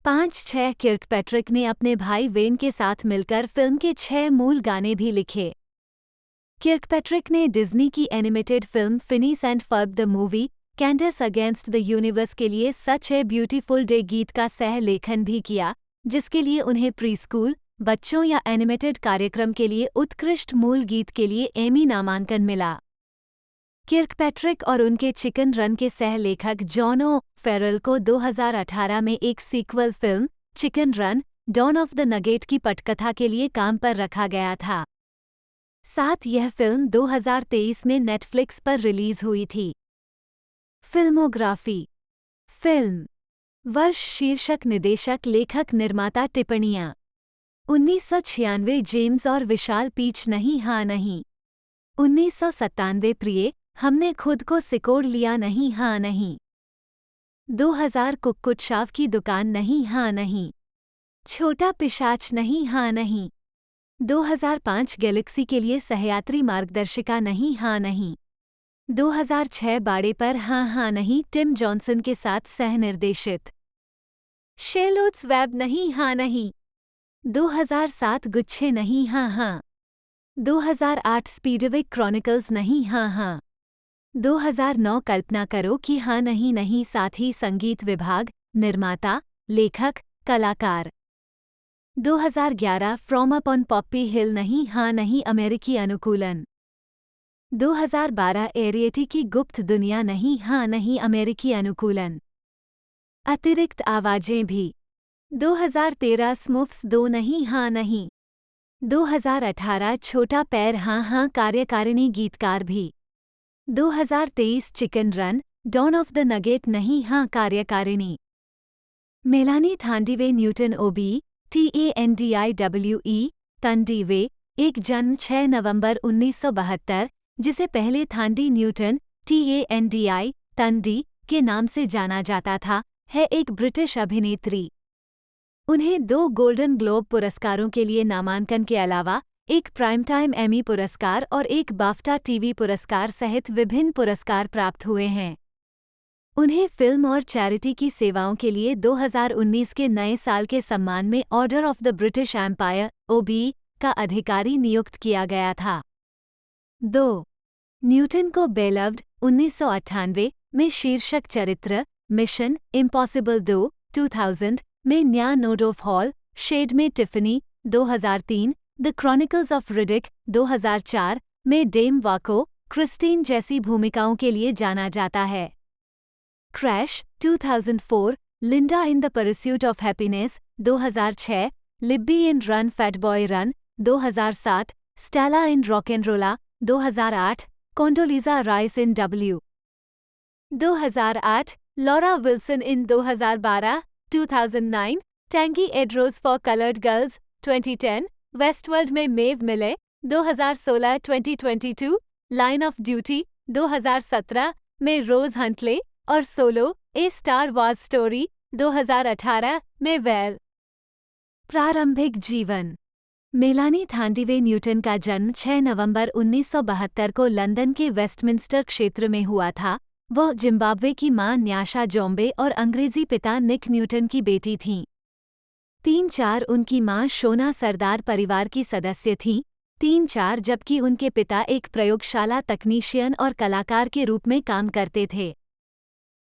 5-6 किर्कपैट्रिक ने अपने भाई वेन के साथ मिलकर फिल्म के 6 मूल गाने भी लिखे। किर्कपैट्रिक ने डिज्नी की animated film Phineas and Ferb The Movie Candace Against the Universe के लिए सच ए ब्यूटीफुल डे गीत का सह लेखन भी किया, जिसके लिए उन्हें प्री स्कूल बच्चों या एनिमेटेड कार्यक्रम के लिए उत्कृष्ट मूल गीत के लिए एमी नामांकन मिला। किर्कपैट्रिक और उनके चिकन रन के सह लेखक जॉन ओ फेरल को 2018 में एक sequel film Chicken run don of the Nugget की पटकथा के लिए काम पर रखा गया था। साथ यह फिल्म 2023 में नेटफ्लिक्स पर रिलीज हुई थी। फिल्मोग्राफी। फिल्म वर्ष शीर्षक निदेशक लेखक निर्माता टिप्पणियाँ 1996 जेम्स और विशाल पीच नहीं हाँ नहीं। 1997 प्रिय हमने खुद को सिकोड़ लिया नहीं हाँ नहीं। 2000 कुक्कुट शाव की दुकान नहीं हाँ नहीं। छोटा पिशाच नहीं हाँ नहीं। 2005 गैलेक्सी के लिए सहयात्री मार्गदर्शिका नहीं हाँ नहीं। 2006 बाड़े पर हाँ हाँ नहीं टिम जॉनसन के साथ सह-निर्देशित। शेलोट्स वेब नहीं हाँ नहीं। 2007 गुच्छे नहीं हाँ हाँ। 2008 स्पीडवे क्रॉनिकल्स नहीं हाँ हाँ। 2009 कल्पना करो कि हाँ नहीं नहीं साथ ही संगीत विभाग, निर्माता, लेखक, कलाकार। 2011 फ्रॉम अप ऑन पॉप्पी हिल नहीं हाँ नहीं अमेरिकी अनुकूलन। 2012 एरिएटी की गुप्त दुनिया नहीं हाँ नहीं अमेरिकी अनुकूलन। अतिरिक्त आवाजें भी। 2013 स्मूफ्स 2 नहीं हाँ नहीं। 2018 छोटा पैर हाँ हाँ कार्यकारिणी गीतकार भी। 2023 Chicken run, don of the Nugget नहीं हाँ कार्यकारिणी। Melanie Thandiwe Newton OBE, TANDIWE, Thandiwe, एक जन्म 6 नवंबर 1972, जिसे पहले थांडी न्यूटन, TANDI, तंडी, के नाम से जाना जाता था, है एक ब्रिटिश अभिनेत्री। उन्हें 2 गोल्डन ग्लोब पुरस्कारों के लिए नामांकन के अलावा एक प्राइम टाइम एमी पुरस्कार और एक बाफ्टा टीवी पुरस्कार सहित विभिन्न पुरस्कार प्राप्त हुए हैं। उन्हें फिल्म और चैरिटी की सेवाओं के लिए 2019 के नए साल के सम्मान में Order of the British Empire (OBE) का अधिकारी नियुक्त किया गया था। 2. न्यूटन को बेलव्ड 1998 में शीर्षक चरित्र मिशन इम्पॉसिबल 2 2000 में न्या नोडोफ हॉल, शेड में Tiffany 2003, the chronicles of Riddick 2004 में डेम वाको, क्रिस्टीन जैसी भूमिकाओं के लिए जाना जाता है। Crash 2004, Linda in the pursuit of happiness 2006, Libby in run fat boy run 2007, Stella in RocknRolla 2008, Condoleezza Rice in W 2008, Laura Wilson in 2012, 2009, Tangie Adrose for coloured girls 2010, Westworld में मेव मिले 2016-2022, लाइन ऑफ ड्यूटी 2017 में रोज हंटले और solo a star Wars story 2018 में वेल। प्रारंभिक जीवन। मेलानी थांडीवे न्यूटन का जन्म 6 नवंबर 1972 को लंदन के वेस्टमिंस्टर क्षेत्र में हुआ था। वह जिम्बाब्वे की मां न्याशा जोम्बे और अंग्रेजी पिता निक न्यूटन की बेटी थीं। 3-4 उनकी मां शोना सरदार परिवार की सदस्य थीं। 3-4 जबकि उनके पिता एक प्रयोगशाला तकनीशियन और कलाकार के रूप में काम करते थे।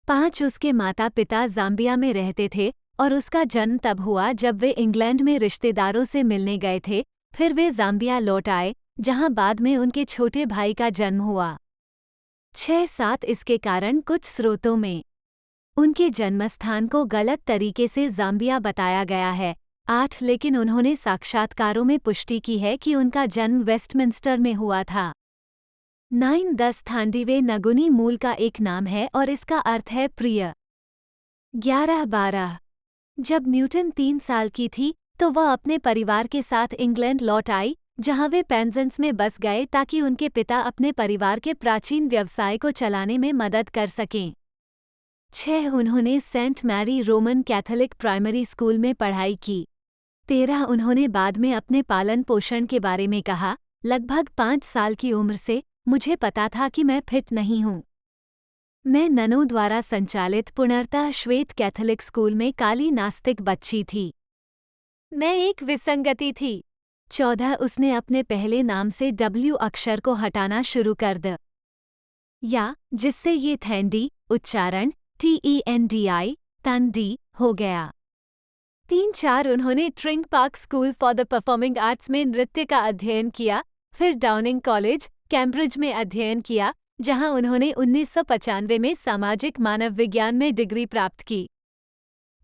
5 उसके माता पिता जाम्बिया में रहते थे और उसका जन्म तब हुआ जब वे इंग्लैंड में रिश्तेदारों से मिलने गए थे, फिर वे जाम्बिया लौट आए, जहां बाद में उनके छोटे भाई का जन्म हुआ। 6-7 इसके कारण कुछ स्रोतों में उनके जन्मस्थान को गलत तरीके से जाम्बिया बताया गया है। 8 लेकिन उन्होंने साक्षात्कारों में पुष्टि की है कि उनका जन्म वेस्टमिंस्टर में हुआ था। 9-10 थांडीवे नगुनी मूल का एक नाम है और इसका अर्थ है प्रिय। 11-12 जब न्यूटन 3 साल की थी तो वह अपने परिवार के साथ इंग्लैंड लौट आई, जहां वे पेंजेंस में बस गए ताकि उनके पिता अपने परिवार के प्राचीन व्यवसाय को चलाने में मदद कर सकें। 6 उन्होंने Saint Mary Roman Catholic primary school में पढ़ाई की। 13 उन्होंने बाद में अपने पालन पोषण के बारे में कहा, लगभग 5 साल की उम्र से मुझे पता था कि मैं फिट नहीं हूँ। मैं ननों द्वारा संचालित पुनर्तः श्वेत कैथोलिक स्कूल में काली नास्तिक बच्ची थी। मैं एक विसंगति थी। 14 उसने अपने पहले नाम से W अक्षर को हटाना शुरू कर दिया, जिससे ये थैंडी उच्चारण TENDI तंडी हो गया। 3-4 उन्होंने Tring park school for the performing arts में नृत्य का अध्ययन किया, फिर डाउनिंग कॉलेज, कैम्ब्रिज में अध्ययन किया, जहां उन्होंने 1995 में सामाजिक मानव विज्ञान में डिग्री प्राप्त की।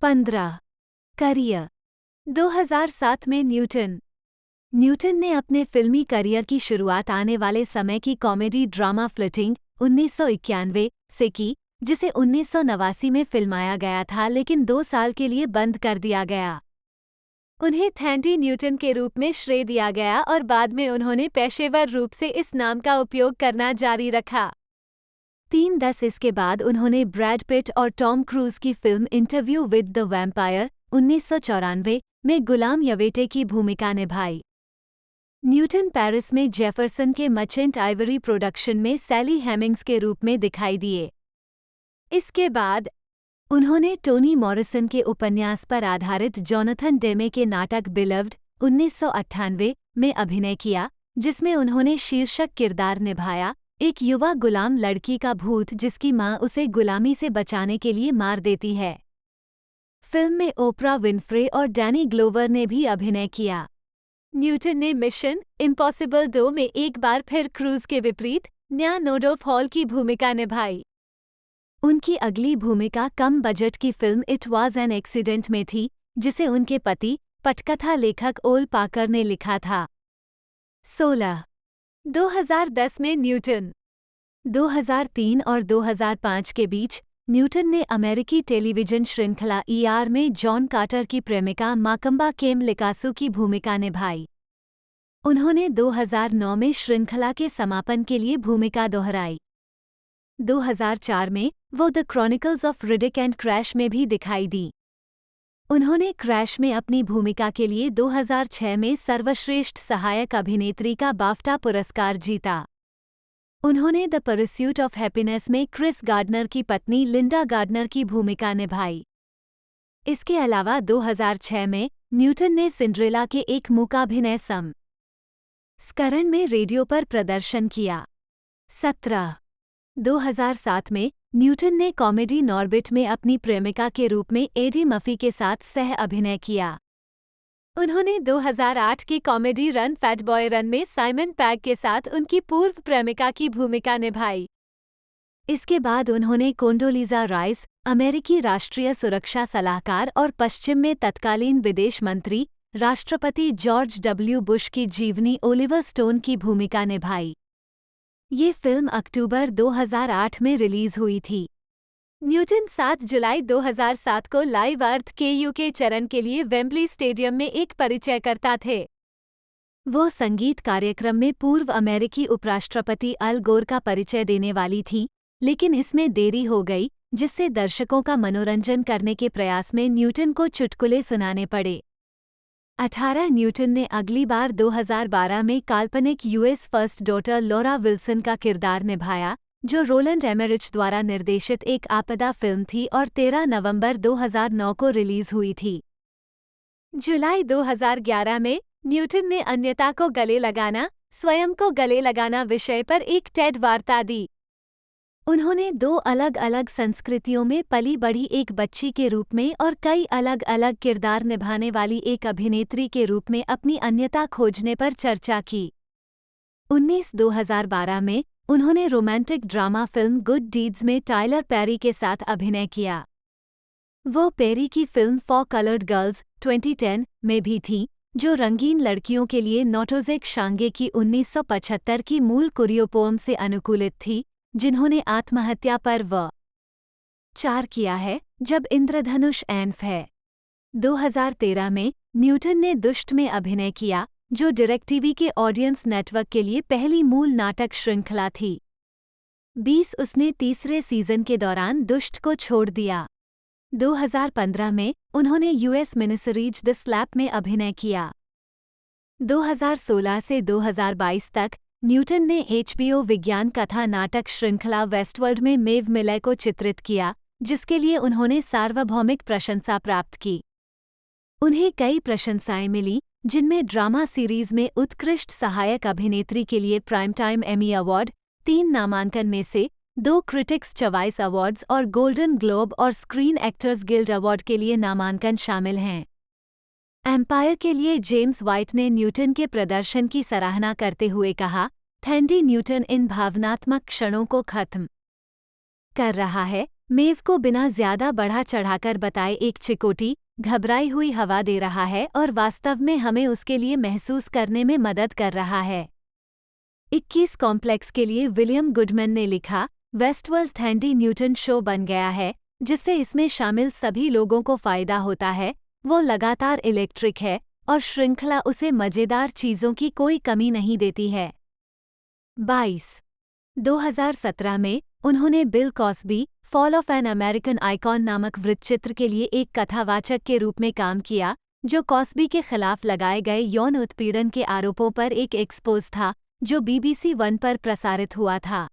15 करियर। 2007 में न्यूटन ने अपने फिल्मी करियर की शुरुआत आने वाले समय की कॉमेडी ड्रामा फ्लिटिंग 1991 से की, जिसे 1989 में फिल्माया गया था लेकिन 2 साल के लिए बंद कर दिया गया। उन्हें थैंडी न्यूटन के रूप में श्रेय दिया गया और बाद में उन्होंने पेशेवर रूप से इस नाम का उपयोग करना जारी रखा। 3-10 इसके बाद उन्होंने ब्रैड पिट और टॉम क्रूज की film interview with the vampire 1994 में गुलाम यवेटे की भूमिका निभाई। न्यूटन पेरिस में जेफरसन के मर्चेंट आइवरी प्रोडक्शन में सैली हेमिंग्स के रूप में दिखाई दिए। इसके बाद उन्होंने टोनी मॉरिसन के उपन्यास पर आधारित जोनाथन डेमे के नाटक बिलव्ड 1998 में अभिनय किया, जिसमें उन्होंने शीर्षक किरदार निभाया, एक युवा गुलाम लड़की का भूत जिसकी मां उसे गुलामी से बचाने के लिए मार देती है। फिल्म में ओपरा विनफ्रे और डैनी ग्लोवर ने भी अभिनय किया। न्यूटन ने मिशन इम्पॉसिबल 2 में एक बार फिर क्रूज के विपरीत न्या नोडोफ हॉल की भूमिका निभाई। उनकी अगली भूमिका कम बजट की film it was an accident में थी, जिसे उनके पति पटकथा लेखक ओल पाकर ने लिखा था। 16 2010 में न्यूटन 2003 और 2005 के बीच न्यूटन ने अमेरिकी टेलीविजन श्रृंखला ER में जॉन कार्टर की प्रेमिका माकम्बा केम लिकासो की भूमिका निभाई। उन्होंने 2009 में श्रृंखला के समापन के लिए भूमिका दोहराई। 2004 में वो the chronicles of Riddick and crash में भी दिखाई दी। उन्होंने क्रैश में अपनी भूमिका के लिए 2006 में सर्वश्रेष्ठ सहायक अभिनेत्री का बाफ्टा पुरस्कार जीता। उन्होंने द परस्यूट ऑफ हैप्पीनेस में क्रिस गार्डनर की पत्नी लिंडा गार्डनर की भूमिका निभाई। इसके अलावा 2006 में न्यूटन ने सिंड्रेला के एक मूकाभिनय संस्करण में रेडियो पर प्रदर्शन किया। 17 2007 में न्यूटन ने कॉमेडी नॉर्बिट में अपनी प्रेमिका के रूप में एडी मफी के साथ सह अभिनय किया। उन्होंने 2008 की comedy run fat boy run में साइमन पैग के साथ उनकी पूर्व प्रेमिका की भूमिका निभाई। इसके बाद उन्होंने कोंडोलीजा राइस, अमेरिकी राष्ट्रीय सुरक्षा सलाहकार और पश्चिम में तत्कालीन विदेश मंत्री राष्ट्रपति जॉर्ज W. बुश की जीवनी ओलिवर स्टोन की भूमिका निभाई। ये फिल्म अक्टूबर 2008 में रिलीज हुई थी। न्यूटन 7 जुलाई 2007 को लाइव अर्थ के UK चरण के लिए वेम्बली स्टेडियम में एक परिचयकर्ता थे। वो संगीत कार्यक्रम में पूर्व अमेरिकी उपराष्ट्रपति अल गोर का परिचय देने वाली थी, लेकिन इसमें देरी हो गई, जिससे दर्शकों का मनोरंजन करने के प्रयास में न्यूटन को चुटकुले सुनाने पड़े। 18 न्यूटन ने अगली बार 2012 में काल्पनिक US first daughter Laura Wilson का किरदार निभाया, जो रोलैंड एमरिच द्वारा निर्देशित एक आपदा फिल्म थी और 13 नवंबर 2009 को रिलीज हुई थी। जुलाई 2011 में न्यूटन ने अन्यता को गले लगाना, स्वयं को गले लगाना विषय पर एक टेड वार्ता दी। उन्होंने 2 अलग-अलग संस्कृतियों में पली बढ़ी एक बच्ची के रूप में और कई अलग-अलग किरदार निभाने वाली एक अभिनेत्री के रूप में अपनी अन्यता खोजने पर चर्चा की। 19-2012 में उन्होंने romantic drama film good deeds में टाइलर पेरी के साथ अभिनय किया। वो पेरी की फिल्म फॉर कलर्ड गर्ल्स 2010 में भी थी, जो रंगीन लड़कियों के लिए नोटोजेक शांगे की 1975 की मूल कुरियोपोम से अनुकूलित थी, जिन्होंने आत्महत्या पर विचार किया है जब इंद्रधनुष एनफ है। 2013 में न्यूटन ने दुष्ट में अभिनय किया, जो डायरेक्टटीवी के ऑडियंस नेटवर्क के लिए पहली मूल नाटक श्रृंखला थी। 20 उसने तीसरे सीजन के दौरान दुष्ट को छोड़ दिया। 2015 में उन्होंने US मिनिसीरीज द स्लैप में अभिनय किया। 2016 से 2022 तक न्यूटन ने HBO विज्ञान कथा नाटक श्रृंखला वेस्टवर्ल्ड में मेव मिलय को चित्रित किया, जिसके लिए उन्होंने सार्वभौमिक प्रशंसा प्राप्त की। उन्हें कई प्रशंसाएं मिली, जिनमें ड्रामा सीरीज में उत्कृष्ट सहायक अभिनेत्री के लिए प्राइम टाइम एमी अवार्ड, 3 नामांकन में से 2 क्रिटिक्स चॉइस अवार्ड्स और गोल्डन ग्लोब और स्क्रीन एक्टर्स गिल्ड अवार्ड के लिए नामांकन शामिल हैं। एम्पायर के लिए जेम्स वाइट ने न्यूटन के प्रदर्शन की सराहना करते हुए कहा, थैंडी न्यूटन इन भावनात्मक क्षणों को खत्म कर रहा है, मेव को बिना ज्यादा बढ़ा चढ़ाकर बताए एक चिकोटी, घबराई हुई हवा दे रहा है और वास्तव में हमें उसके लिए महसूस करने में मदद कर रहा है। 21 कॉम्प्लेक्स के लिए विलियम गुडमैन ने लिखा, वेस्टवर्ल्ड थैंडी न्यूटन शो बन गया है, जिससे इसमें शामिल सभी लोगों को फायदा होता है। वो लगातार इलेक्ट्रिक है और श्रृंखला उसे मजेदार चीजों की कोई कमी नहीं देती है। 22 2017 में उन्होंने bill Cosby fall of an American icon नामक वृत्तचित्र के लिए एक कथावाचक के रूप में काम किया, जो कॉस्बी के खिलाफ लगाए गए यौन उत्पीड़न के आरोपों पर एक एक्सपोज था जो BBC वन पर प्रसारित हुआ था।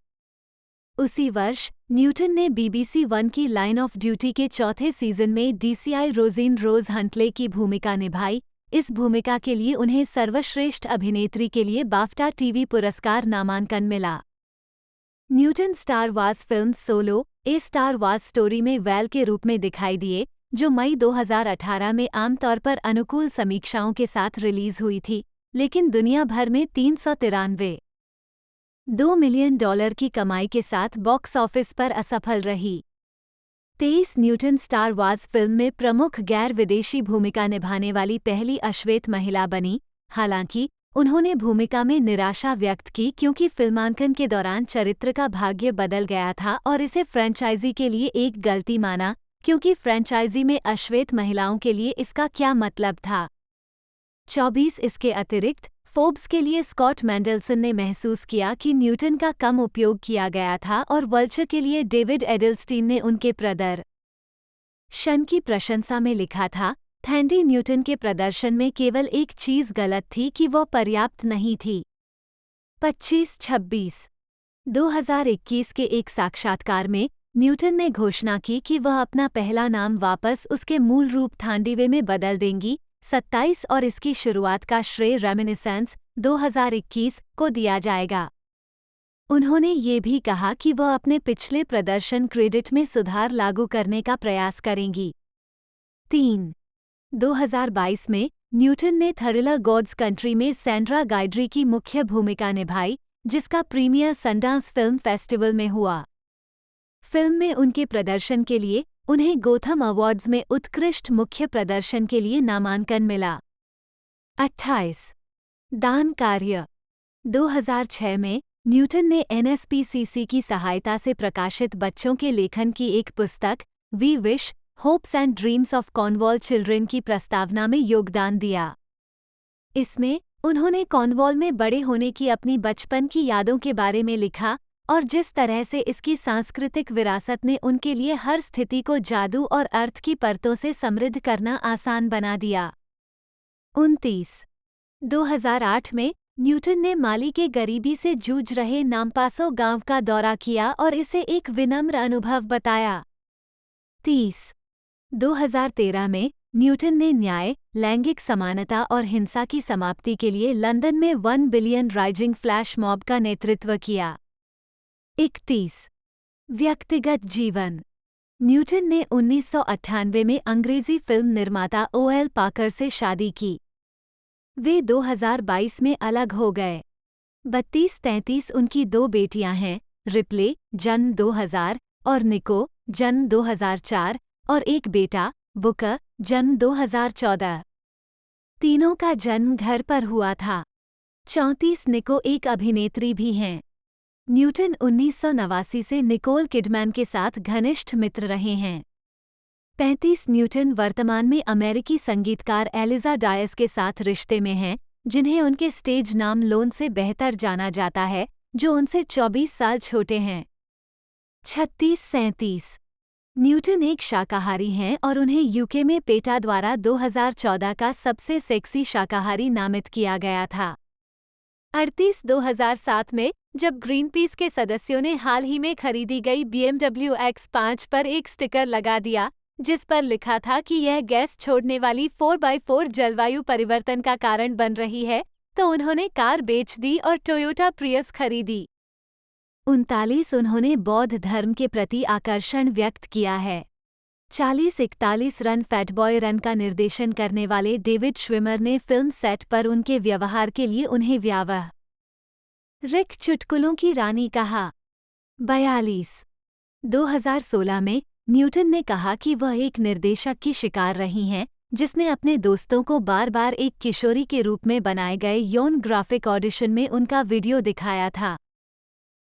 उसी वर्ष न्यूटन ने BBC वन की लाइन ऑफ ड्यूटी के चौथे सीजन में DCI रोजीन रोज हंटले की भूमिका निभाई। इस भूमिका के लिए उन्हें सर्वश्रेष्ठ अभिनेत्री के लिए बाफ्टा टीवी पुरस्कार नामांकन मिला। Newton Star Wars film Solo a Star Wars story में वैल के रूप में दिखाई दिए, जो मई 2018 में आमतौर पर अनुकूल समीक्षाओं के साथ रिलीज हुई थी, लेकिन दुनिया भर में 393.2 मिलियन डॉलर की कमाई के साथ बॉक्स ऑफिस पर असफल रही। 23 न्यूटन स्टार वार्स फिल्म में प्रमुख गैर विदेशी भूमिका निभाने वाली पहली अश्वेत महिला बनी। हालांकि उन्होंने भूमिका में निराशा व्यक्त की क्योंकि फिल्मांकन के दौरान चरित्र का भाग्य बदल गया था और इसे फ्रेंचाइजी के लिए एक गलती माना, क्योंकि फ्रेंचाइजी में अश्वेत महिलाओं के लिए इसका क्या मतलब था। 24 इसके अतिरिक्त फोर्ब्स के लिए स्कॉट मेंडलसन ने महसूस किया कि न्यूटन का कम उपयोग किया गया था और वल्चर के लिए डेविड एडल्स्टीन ने उनके प्रदर्शन की प्रशंसा में लिखा था, थैंडी न्यूटन के प्रदर्शन में केवल एक चीज गलत थी कि वह पर्याप्त नहीं थी। 25-26 2021 के एक साक्षात्कार में न्यूटन ने घोषणा की कि वह अपना पहला नाम वापस उसके मूल रूप थांडीवे में बदल देंगी। 27 और इसकी शुरुआत का श्रेय रेमिनिसेंस 2021 को दिया जाएगा। उन्होंने ये भी कहा कि वह अपने पिछले प्रदर्शन क्रेडिट में सुधार लागू करने का प्रयास करेंगी। 3 2022 में न्यूटन ने थ्रिलर गॉड्स कंट्री में सैंड्रा गाइड्री की मुख्य भूमिका निभाई, जिसका प्रीमियर सनडांस फिल्म फेस्टिवल में हुआ। फिल्म में उनके प्रदर्शन के लिए उन्हें गोथम अवार्ड्स में उत्कृष्ट मुख्य प्रदर्शन के लिए नामांकन मिला। 28 दान कार्य 2006 में न्यूटन ने NSPCC की सहायता से प्रकाशित बच्चों के लेखन की एक पुस्तक We Wish Hopes and Dreams of Cornwall Children की प्रस्तावना में योगदान दिया। इसमें उन्होंने कॉर्नवॉल में बड़े होने की अपनी बचपन की यादों के बारे में लिखा और जिस तरह से इसकी सांस्कृतिक विरासत ने उनके लिए हर स्थिति को जादू और अर्थ की परतों से समृद्ध करना आसान बना दिया। 29 2008 में न्यूटन ने माली के गरीबी से जूझ रहे नामपासो गांव का दौरा किया और इसे एक विनम्र अनुभव बताया। 30 2013 में न्यूटन ने न्याय, लैंगिक समानता और हिंसा की समाप्ति के लिए लंदन में 1 बिलियन राइजिंग फ्लैश मॉब का नेतृत्व किया। 31 व्यक्तिगत जीवन न्यूटन ने 1998 में अंग्रेजी फिल्म निर्माता OL पाकर से शादी की। वे 2022 में अलग हो गए। 32-33 उनकी दो बेटियां हैं, रिप्ले जन्म 2000 और निको जन्म 2004 और एक बेटा बुकर जन्म 2014। तीनों का जन्म घर पर हुआ था। 34 निको एक अभिनेत्री भी हैं। न्यूटन 1989 से निकोल किडमैन के साथ घनिष्ठ मित्र रहे हैं। 35 न्यूटन वर्तमान में अमेरिकी संगीतकार एलिजा डायस के साथ रिश्ते में हैं, जिन्हें उनके स्टेज नाम लोन से बेहतर जाना जाता है, जो उनसे 24 साल छोटे हैं। 36-37 न्यूटन एक शाकाहारी हैं और उन्हें यूके में पेटा द्वारा 2014 का सबसे सेक्सी शाकाहारी नामित किया गया था। 38 2007 में जब ग्रीनपीस के सदस्यों ने हाल ही में खरीदी गई BMW X5 पर एक स्टिकर लगा दिया, जिस पर लिखा था कि यह गैस छोड़ने वाली 4x4 जलवायु परिवर्तन का कारण बन रही है, तो उन्होंने कार बेच दी और टोयोटा प्रियस खरीदी। 39 उन्होंने बौद्ध धर्म के प्रति आकर्षण व्यक्त किया है। 40-41 रन फैटबॉय रन का निर्देशन करने वाले डेविड श्विमर ने फिल्म सेट पर उनके व्यवहार के लिए उन्हें व्यावहारिक चुटकुलों की रानी कहा। 42 2016 में न्यूटन ने कहा कि वह एक निर्देशक की शिकार रही हैं, जिसने अपने दोस्तों को बार बार एक किशोरी के रूप में बनाए गए यौन ग्राफिक ऑडिशन में उनका वीडियो दिखाया था।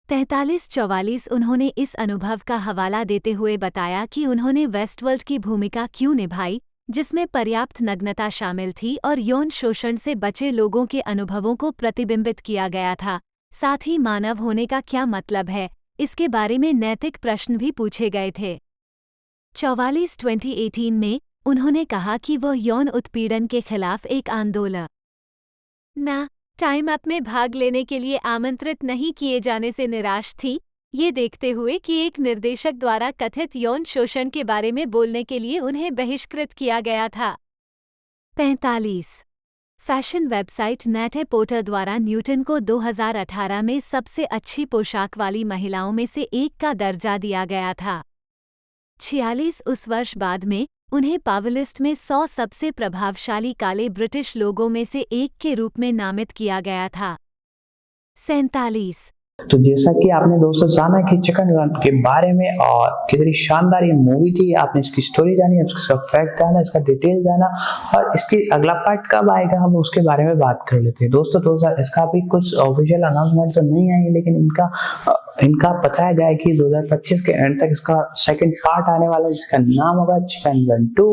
43-44 उन्होंने इस अनुभव का हवाला देते हुए बताया कि उन्होंने वेस्टवर्ल्ड की भूमिका क्यों निभाई, जिसमें पर्याप्त नग्नता शामिल थी और यौन शोषण से बचे लोगों के अनुभवों को प्रतिबिंबित किया गया था। साथ ही मानव होने का क्या मतलब है, इसके बारे में नैतिक प्रश्न भी पूछे गए थे। 44 2018 में उन्होंने कहा कि वह यौन उत्पीड़न के खिलाफ एक आंदोलन टाइम अप में भाग लेने के लिए आमंत्रित नहीं किए जाने से निराश थी, ये देखते हुए कि एक निर्देशक द्वारा कथित यौन शोषण के बारे में बोलने के लिए उन्हें बहिष्कृत किया गया था। 45 फैशन वेबसाइट नेट-ए-पोर्टर द्वारा न्यूटन को 2018 में सबसे अच्छी पोशाक वाली महिलाओं में से एक का दर्जा दिया गया था। 46 उस वर्ष बाद में उन्हें पावलिस्ट में 100 सबसे प्रभावशाली काले ब्रिटिश लोगों में से एक के रूप में नामित किया गया था। 47 तो जैसा कि आपने दोस्तों जाना कि चिकन रन के बारे में और कितनी शानदार ये मूवी थी, आपने इसकी स्टोरी जानी, इसका फैक्ट जाना, इसका डिटेल जाना और इसकी अगला पार्ट कब आएगा हम उसके बारे में बात कर लेते हैं। दोस्तों इसका अभी कुछ ऑफिशियल अनाउंसमेंट तो नहीं आई, लेकिन इनका बताया गया है कि 2025 के एंड तक इसका सेकंड पार्ट आने वाला है, जिसका नाम होगा चिकन रन 2।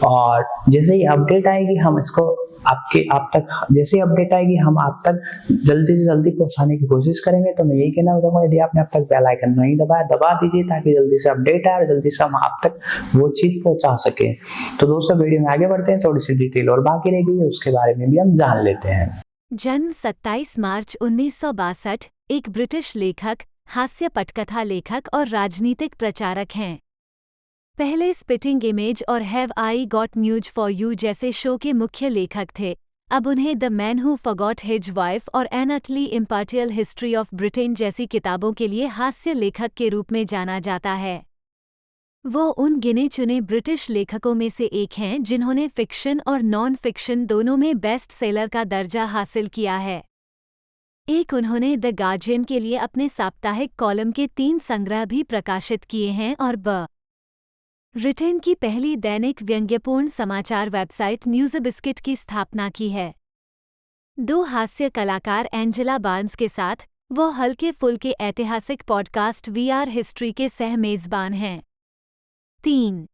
और जैसे ही अपडेट आएगी हम इसको आप तक जैसे ही अपडेट आएगी हम आप तक जल्दी से जल्दी पहुंचाने की कोशिश करेंगे। तो मैं यही कहना चाहूंगा, यदि आपने अब तक बेल आइकन नहीं दबाया, दबा दीजिए ताकि जल्दी से अपडेट आए और जल्दी से हम आप तक वो चीज पहुंचा सके। तो दोस्तों वीडियो में आगे बढ़ते हैं, थोड़ी सी डिटेल और बाकी रह गई, उसके बारे में भी हम जान लेते हैं। जन्म 27 मार्च 1962, एक ब्रिटिश लेखक, हास्य पटकथा लेखक और राजनीतिक प्रचारक हैं। पहले स्पिटिंग इमेज और have I got news for you जैसे शो के मुख्य लेखक थे। अब उन्हें the man who forgot his wife और an utterly impartial history of Britain जैसी किताबों के लिए हास्य लेखक के रूप में जाना जाता है। वो उन गिने चुने ब्रिटिश लेखकों में से एक हैं जिन्होंने फिक्शन और नॉन फिक्शन दोनों में बेस्ट सेलर का दर्जा हासिल किया है। उन्होंने द गार्जियन के लिए अपने साप्ताहिक कॉलम के 3 संग्रह भी प्रकाशित किए हैं और ब्रिटेन की पहली दैनिक व्यंग्यपूर्ण समाचार वेबसाइट न्यूज़बिस्किट की स्थापना की है। 2 हास्य कलाकार एंजेला बार्न्स के साथ वो हल्के फुल्के ऐतिहासिक पॉडकास्ट वी आर हिस्ट्री के सह मेजबान हैं। 3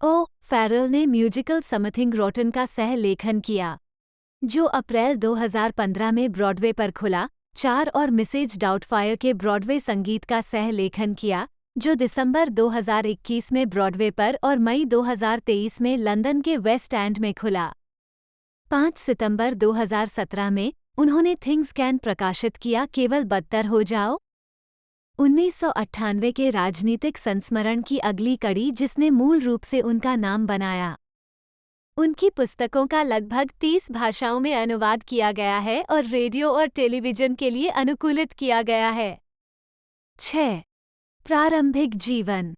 ओ फेरल ने म्यूजिकल समथिंग रॉटन का सह लेखन किया, जो अप्रैल 2015 में ब्रॉडवे पर खुला। 4 और मिसेज डाउटफायर के ब्रॉडवे संगीत का सह लेखन किया, जो दिसंबर 2021 में ब्रॉडवे पर और मई 2023 में लंदन के वेस्ट एंड में खुला। 5 सितंबर 2017 में उन्होंने थिंग्स कैन प्रकाशित किया, केवल बदतर हो जाओ। 1998 के राजनीतिक संस्मरण की अगली कड़ी जिसने मूल रूप से उनका नाम बनाया। उनकी पुस्तकों का लगभग 30 भाषाओं में अनुवाद किया गया है और रेडियो और टेलीविजन के लिए अनुकूलित किया गया है। 6 प्रारंभिक जीवन।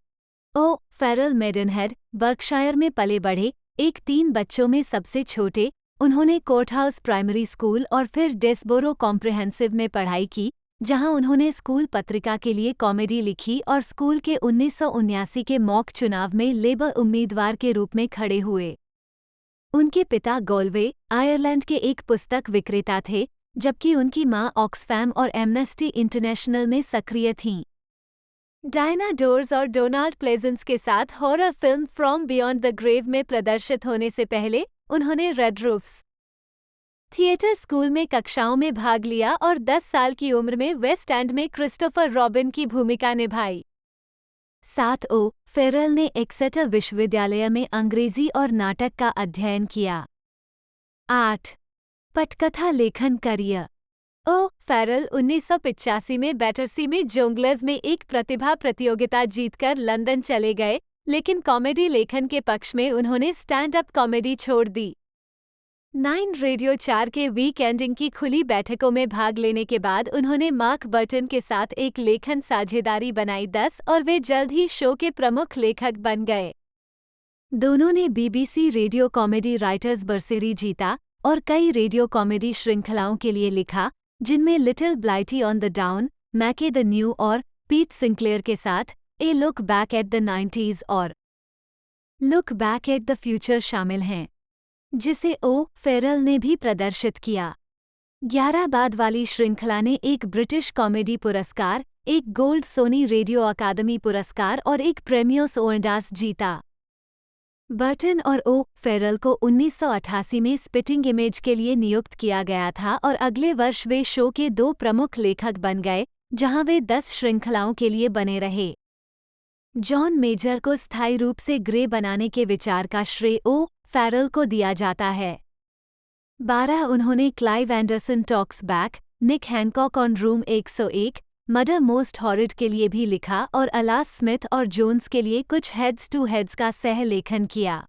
ओ फेरल मेडनहेड, बर्कशायर में पले बढ़े, 3 बच्चों में सबसे छोटे। उन्होंने कोर्टहाउस प्राइमरी स्कूल और फिर डेसबोरो कॉम्प्रिहेंसिव में पढ़ाई की, जहां उन्होंने स्कूल पत्रिका के लिए कॉमेडी लिखी और स्कूल के 1979 के मॉक चुनाव में लेबर उम्मीदवार के रूप में खड़े हुए। उनके पिता गॉलवे, आयरलैंड के एक पुस्तक विक्रेता थे, जबकि उनकी मां ऑक्सफैम और एमनेस्टी इंटरनेशनल में सक्रिय थीं। डायना डोर्स और डोनाल्ड प्लेजेंस के साथ horror film From Beyond the Grave में प्रदर्शित होने से पहले उन्होंने रेड रूफ्स थिएटर स्कूल में कक्षाओं में भाग लिया और 10 साल की उम्र में वेस्ट एंड में क्रिस्टोफर रॉबिन की भूमिका निभाई। 7 ओ फेरल ने एक्सेटर विश्वविद्यालय में अंग्रेजी और नाटक का अध्ययन किया। 8 पटकथा लेखन करियर। ओ फेरल 1985 में बैटरसी में जोंगलर्स में एक प्रतिभा प्रतियोगिता जीतकर लंदन चले गए, लेकिन कॉमेडी लेखन के पक्ष में उन्होंने स्टैंड अप कॉमेडी छोड़ दी। 9 रेडियो 4 के वीक एंडिंग की खुली बैठकों में भाग लेने के बाद उन्होंने मार्क बर्टन के साथ एक लेखन साझेदारी बनाई 10 और वे जल्द ही शो के प्रमुख लेखक बन गए। दोनों ने BBC रेडियो कॉमेडी राइटर्स बर्सेरी जीता और कई रेडियो कॉमेडी श्रृंखलाओं के लिए लिखा, जिनमें लिटिल ब्लाइटी ऑन द डाउन, मैके द न्यू और पीट सिंक्लेयर के साथ ए look back at the 90s और look back at the future शामिल हैं, जिसे ओ फेरल ने भी प्रदर्शित किया। 11 बाद वाली श्रृंखला ने एक ब्रिटिश कॉमेडी पुरस्कार, एक गोल्ड सोनी रेडियो अकादमी पुरस्कार और एक प्रेमियोस ओएंडास जीता। बर्टन और ओ फेरल को 1988 में स्पिटिंग इमेज के लिए नियुक्त किया गया था और अगले वर्ष वे शो के 2 प्रमुख लेखक बन गए, जहां वे 10 श्रृंखलाओं के लिए बने रहे। जॉन मेजर को स्थायी रूप से ग्रे बनाने के विचार का श्रेय ओ फेरल को दिया जाता है। 12 उन्होंने Clive Anderson Talks Back, Nick Hancock on Room 101, Murder Most Horrid के लिए भी लिखा और अलास स्मिथ और जोन्स के लिए कुछ हेड्स टू हेड्स का सह लेखन किया।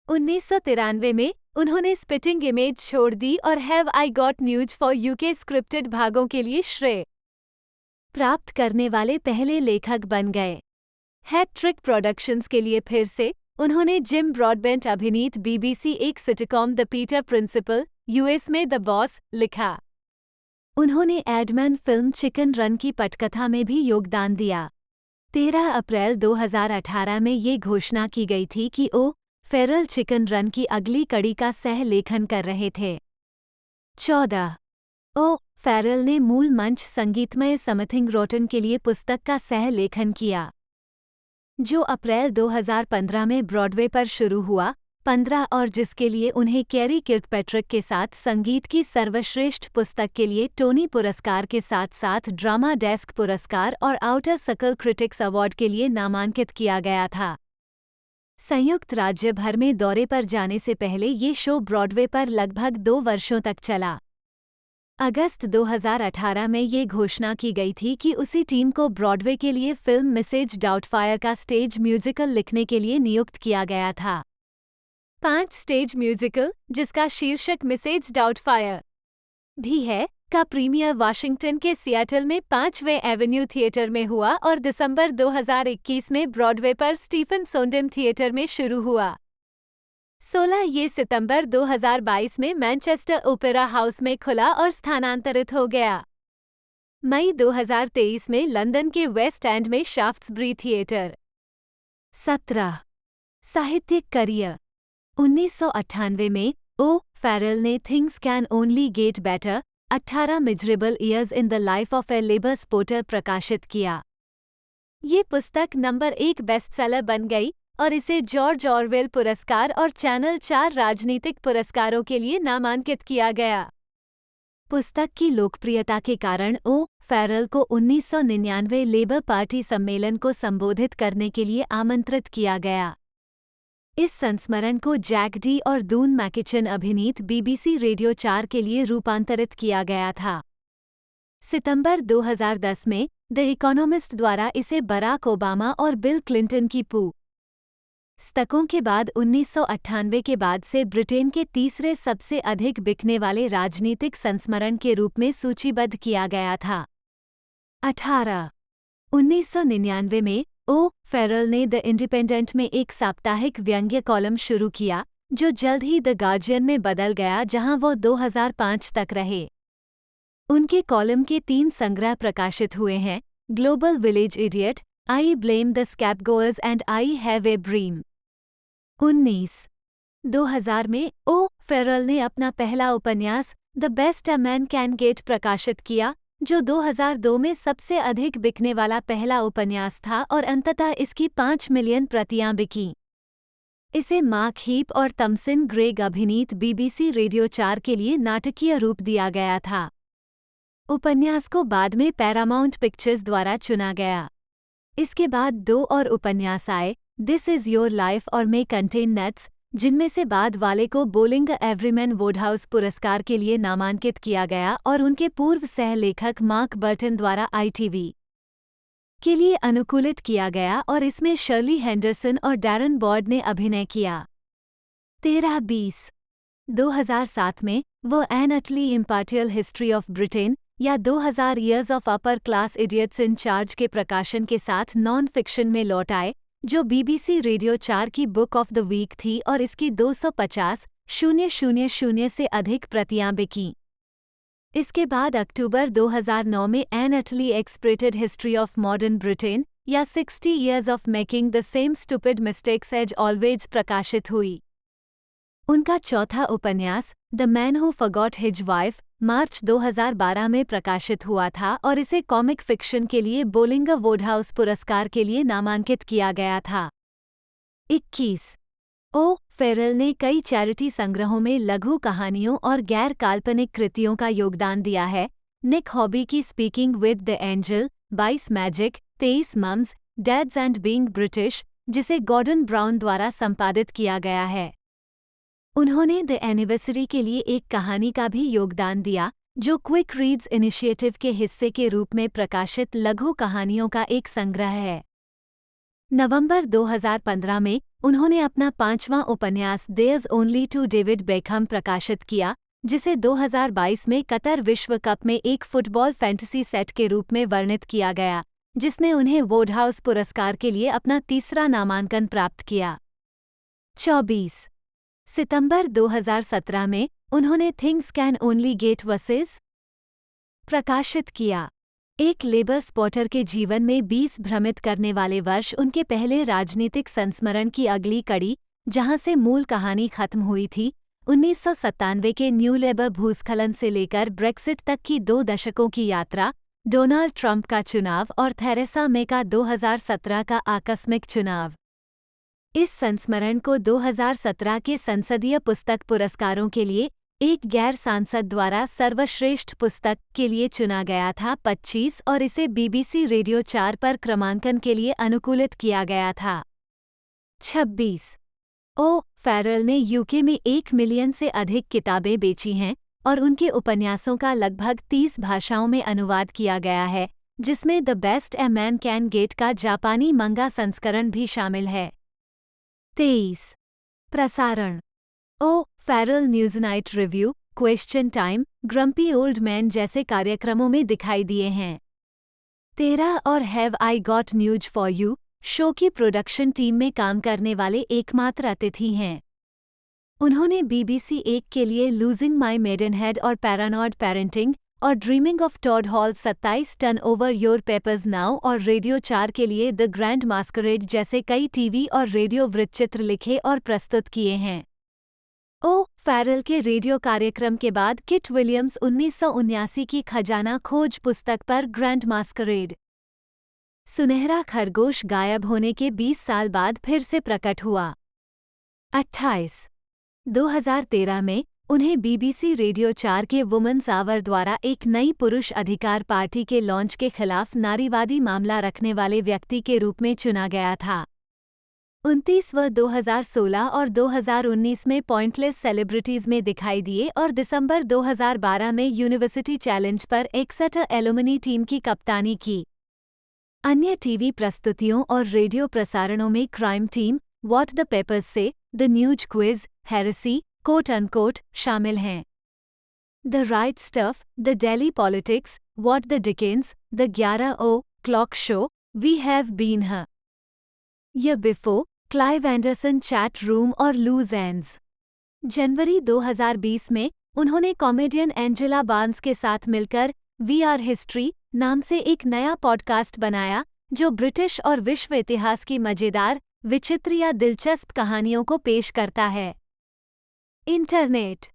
1993 में उन्होंने स्पिटिंग इमेज छोड़ दी और have I got news for you के स्क्रिप्टेड भागों के लिए श्रेय प्राप्त करने वाले पहले लेखक बन गए। हैट्रिक प्रोडक्शंस के लिए फिर से उन्होंने जिम ब्रॉडबेंट अभिनीत बीबीसी एक sitcom The Peter Principle US में द बॉस लिखा। उन्होंने एडमैन फिल्म चिकन रन की पटकथा में भी योगदान दिया। 13 अप्रैल 2018 में ये घोषणा की गई थी कि ओ फेरल चिकन रन की अगली कड़ी का सह लेखन कर रहे थे। 14 ओ फेरल ने मूल मंच संगीतमय समथिंग रोटन के लिए पुस्तक का सह लेखन किया, जो अप्रैल 2015 में ब्रॉडवे पर शुरू हुआ। 15 और जिसके लिए उन्हें कैरी किर्कपैट्रिक के साथ संगीत की सर्वश्रेष्ठ पुस्तक के लिए टोनी पुरस्कार के साथ साथ ड्रामा डेस्क पुरस्कार और आउटर सर्कल क्रिटिक्स अवार्ड के लिए नामांकित किया गया था। संयुक्त राज्य भर में दौरे पर जाने से पहले ये शो ब्रॉडवे पर लगभग 2 वर्षों तक चला। अगस्त 2018 में ये घोषणा की गई थी कि उसी टीम को ब्रॉडवे के लिए फिल्म मिसेज डाउटफायर का स्टेज म्यूजिकल लिखने के लिए नियुक्त किया गया था। 5 स्टेज म्यूजिकल, जिसका शीर्षक मिसेज डाउटफायर भी है, का प्रीमियर वाशिंगटन के सियाटल में 5वें एवेन्यू थिएटर में हुआ और दिसंबर 2021 में ब्रॉडवे पर स्टीफन सोंडेम थिएटर में शुरू हुआ। 16 ये सितंबर 2022 में मैनचेस्टर ओपेरा हाउस में खुला और स्थानांतरित हो गया। मई 2023 में लंदन के वेस्ट एंड में शाफ्ट्सबरी थिएटर। 17 साहित्यिक करियर। 1998 में ओ फेरल ने things can only get better 18 miserable years in the life of a labour Sportster प्रकाशित किया। ये पुस्तक नंबर 1 बेस्टसेलर बन गई और इसे जॉर्ज ऑरवेल पुरस्कार और चैनल 4 राजनीतिक पुरस्कारों के लिए नामांकित किया गया। पुस्तक की लोकप्रियता के कारण ओ फेरल को 1999 लेबर पार्टी सम्मेलन को संबोधित करने के लिए आमंत्रित किया गया। इस संस्मरण को जैक डी और दून मैकिचन अभिनीत बीबीसी रेडियो 4 के लिए रूपांतरित किया गया था। सितंबर 2010 में द इकोनॉमिस्ट द्वारा इसे बराक ओबामा और बिल क्लिंटन की पुस्तकों के बाद 1998 के बाद से ब्रिटेन के तीसरे सबसे अधिक बिकने वाले राजनीतिक संस्मरण के रूप में सूचीबद्ध किया गया था। 18 1999 में ओ फेरल ने द इंडिपेंडेंट में एक साप्ताहिक व्यंग्य कॉलम शुरू किया, जो जल्द ही द गार्जियन में बदल गया, जहां वो 2005 तक रहे। उनके कॉलम के 3 संग्रह प्रकाशित हुए हैं, global village idiot, I blame the scapegoats and I have a dream. 2000 में ओ फेरल ने अपना पहला उपन्यास the best a man can get प्रकाशित किया, जो 2002 में सबसे अधिक बिकने वाला पहला उपन्यास था और अंततः इसकी 5 मिलियन प्रतियां बिकीं। इसे मार्क हीप और तमसिन ग्रेग अभिनीत बीबीसी रेडियो 4 के लिए नाटकीय रूप दिया गया था। उपन्यास को बाद में पैरामाउंट पिक्चर्स द्वारा चुना गया। इसके बाद 2 और उपन्यास आए, दिस इज योर लाइफ और मे कंटेन नट्स, जिनमें से बाद वाले को बोलिंग एवरीमैन वुडहाउस पुरस्कार के लिए नामांकित किया गया और उनके पूर्व सह लेखक मार्क बर्टन द्वारा ITV के लिए अनुकूलित किया गया और इसमें शर्ली हेंडरसन और डैरन बॉर्ड ने अभिनय किया। 13-20 2007 में वो N Atal इम्पार्टियल history of Britain या 2000 years of upper class idiots in charge के प्रकाशन के साथ नॉन फिक्शन में लौट आए, जो बीबीसी रेडियो 4 की बुक ऑफ द वीक थी और इसकी 250,000 से अधिक प्रतियां बिकीं। इसके बाद अक्टूबर 2009 में an utterly exasperated history of modern Britain या 60 years of making the same stupid mistakes as always प्रकाशित हुई। उनका चौथा उपन्यास the man who forgot his wife मार्च 2012 में प्रकाशित हुआ था और इसे कॉमिक फिक्शन के लिए बोलिंगर वुडहाउस पुरस्कार के लिए नामांकित किया गया था। 21 ओ फेरल ने कई चैरिटी संग्रहों में लघु कहानियों और गैर काल्पनिक कृतियों का योगदान दिया है। निक हॉबी की Speaking with the Angel, 22 Magic, 23 Mums, Dads and Being British, जिसे गॉर्डन ब्राउन द्वारा संपादित किया गया है। उन्होंने द एनिवर्सरी के लिए एक कहानी का भी योगदान दिया, जो क्विक रीड्स इनिशिएटिव के हिस्से के रूप में प्रकाशित लघु कहानियों का एक संग्रह है। नवंबर 2015 में उन्होंने अपना 5वां उपन्यास There's Only Two David Beckham प्रकाशित किया, जिसे 2022 में कतर विश्व कप में एक फुटबॉल फैंटेसी सेट के रूप में वर्णित किया गया, जिसने उन्हें वुडहाउस पुरस्कार के लिए अपना तीसरा नामांकन प्राप्त किया। 24 सितंबर 2017 में उन्होंने things can only get versus प्रकाशित किया। एक लेबर स्पॉटर के जीवन में 20 भ्रमित करने वाले वर्ष उनके पहले राजनीतिक संस्मरण की अगली कड़ी, जहां से मूल कहानी खत्म हुई थी, 1997 के न्यू लेबर भूस्खलन से लेकर ब्रेक्सिट तक की 2 दशकों की यात्रा, डोनाल्ड ट्रंप का चुनाव और थेरेसा मे का 2017 का आकस्मिक चुनाव। इस संस्मरण को 2017 के संसदीय पुस्तक पुरस्कारों के लिए एक गैर सांसद द्वारा सर्वश्रेष्ठ पुस्तक के लिए चुना गया था 25 और इसे BBC रेडियो 4 पर क्रमांकन के लिए अनुकूलित किया गया था। 26 ओ फेरल ने यूके में 1 मिलियन से अधिक किताबें बेची हैं और उनके उपन्यासों का लगभग 30 भाषाओं में अनुवाद किया गया है, जिसमें the best a man can get का जापानी मंगा संस्करण भी शामिल है। 23 प्रसारण O'Farrell Newsnight review, question time, grumpy old man जैसे कार्यक्रमों में दिखाई दिए हैं। 13 और have I got news for you show की प्रोडक्शन टीम में काम करने वाले एकमात्र अतिथि हैं। उन्होंने BBC 1 के लिए लूजिंग माई मेडनहेड और पैरानॉइड पेरेंटिंग और Dreaming of Toad Hall 27 Turn Over Your Papers Now और रेडियो 4 के लिए द ग्रैंड मास्करेड जैसे कई टीवी और रेडियो वृत्तचित्र लिखे और प्रस्तुत किए हैं। ओ फेरल के रेडियो कार्यक्रम के बाद किट विलियम्स 1979 की खजाना खोज पुस्तक पर ग्रैंड मास्करेड। सुनहरा खरगोश गायब होने के 20 साल बाद फिर से प्रकट हुआ। 28 2013 में उन्हें BBC रेडियो 4 के वुमेन्स आवर द्वारा एक नई पुरुष अधिकार पार्टी के लॉन्च के खिलाफ नारीवादी मामला रखने वाले व्यक्ति के रूप में चुना गया था। 29 व 2016 और 2019 में पॉइंटलेस सेलिब्रिटीज में दिखाई दिए और दिसंबर 2012 में यूनिवर्सिटी चैलेंज पर एक्सेटर एलुमनी टीम की कप्तानी की। अन्य टीवी प्रस्तुतियों और रेडियो प्रसारणों में crime team, what the papers say, the news quiz, heresy, quote unquote शामिल हैं। The right stuff, the daily politics, what the Dickens, the 11 o'clock show, we have been here, य before, Clive Anderson chat room और लूज एंड्स। जनवरी 2020 में उन्होंने कॉमेडियन एंजेला बार्न्स के साथ मिलकर वी आर हिस्ट्री नाम से एक नया पॉडकास्ट बनाया, जो ब्रिटिश और विश्व इतिहास की मजेदार, विचित्र या दिलचस्प कहानियों को पेश करता है। इंटरनेट।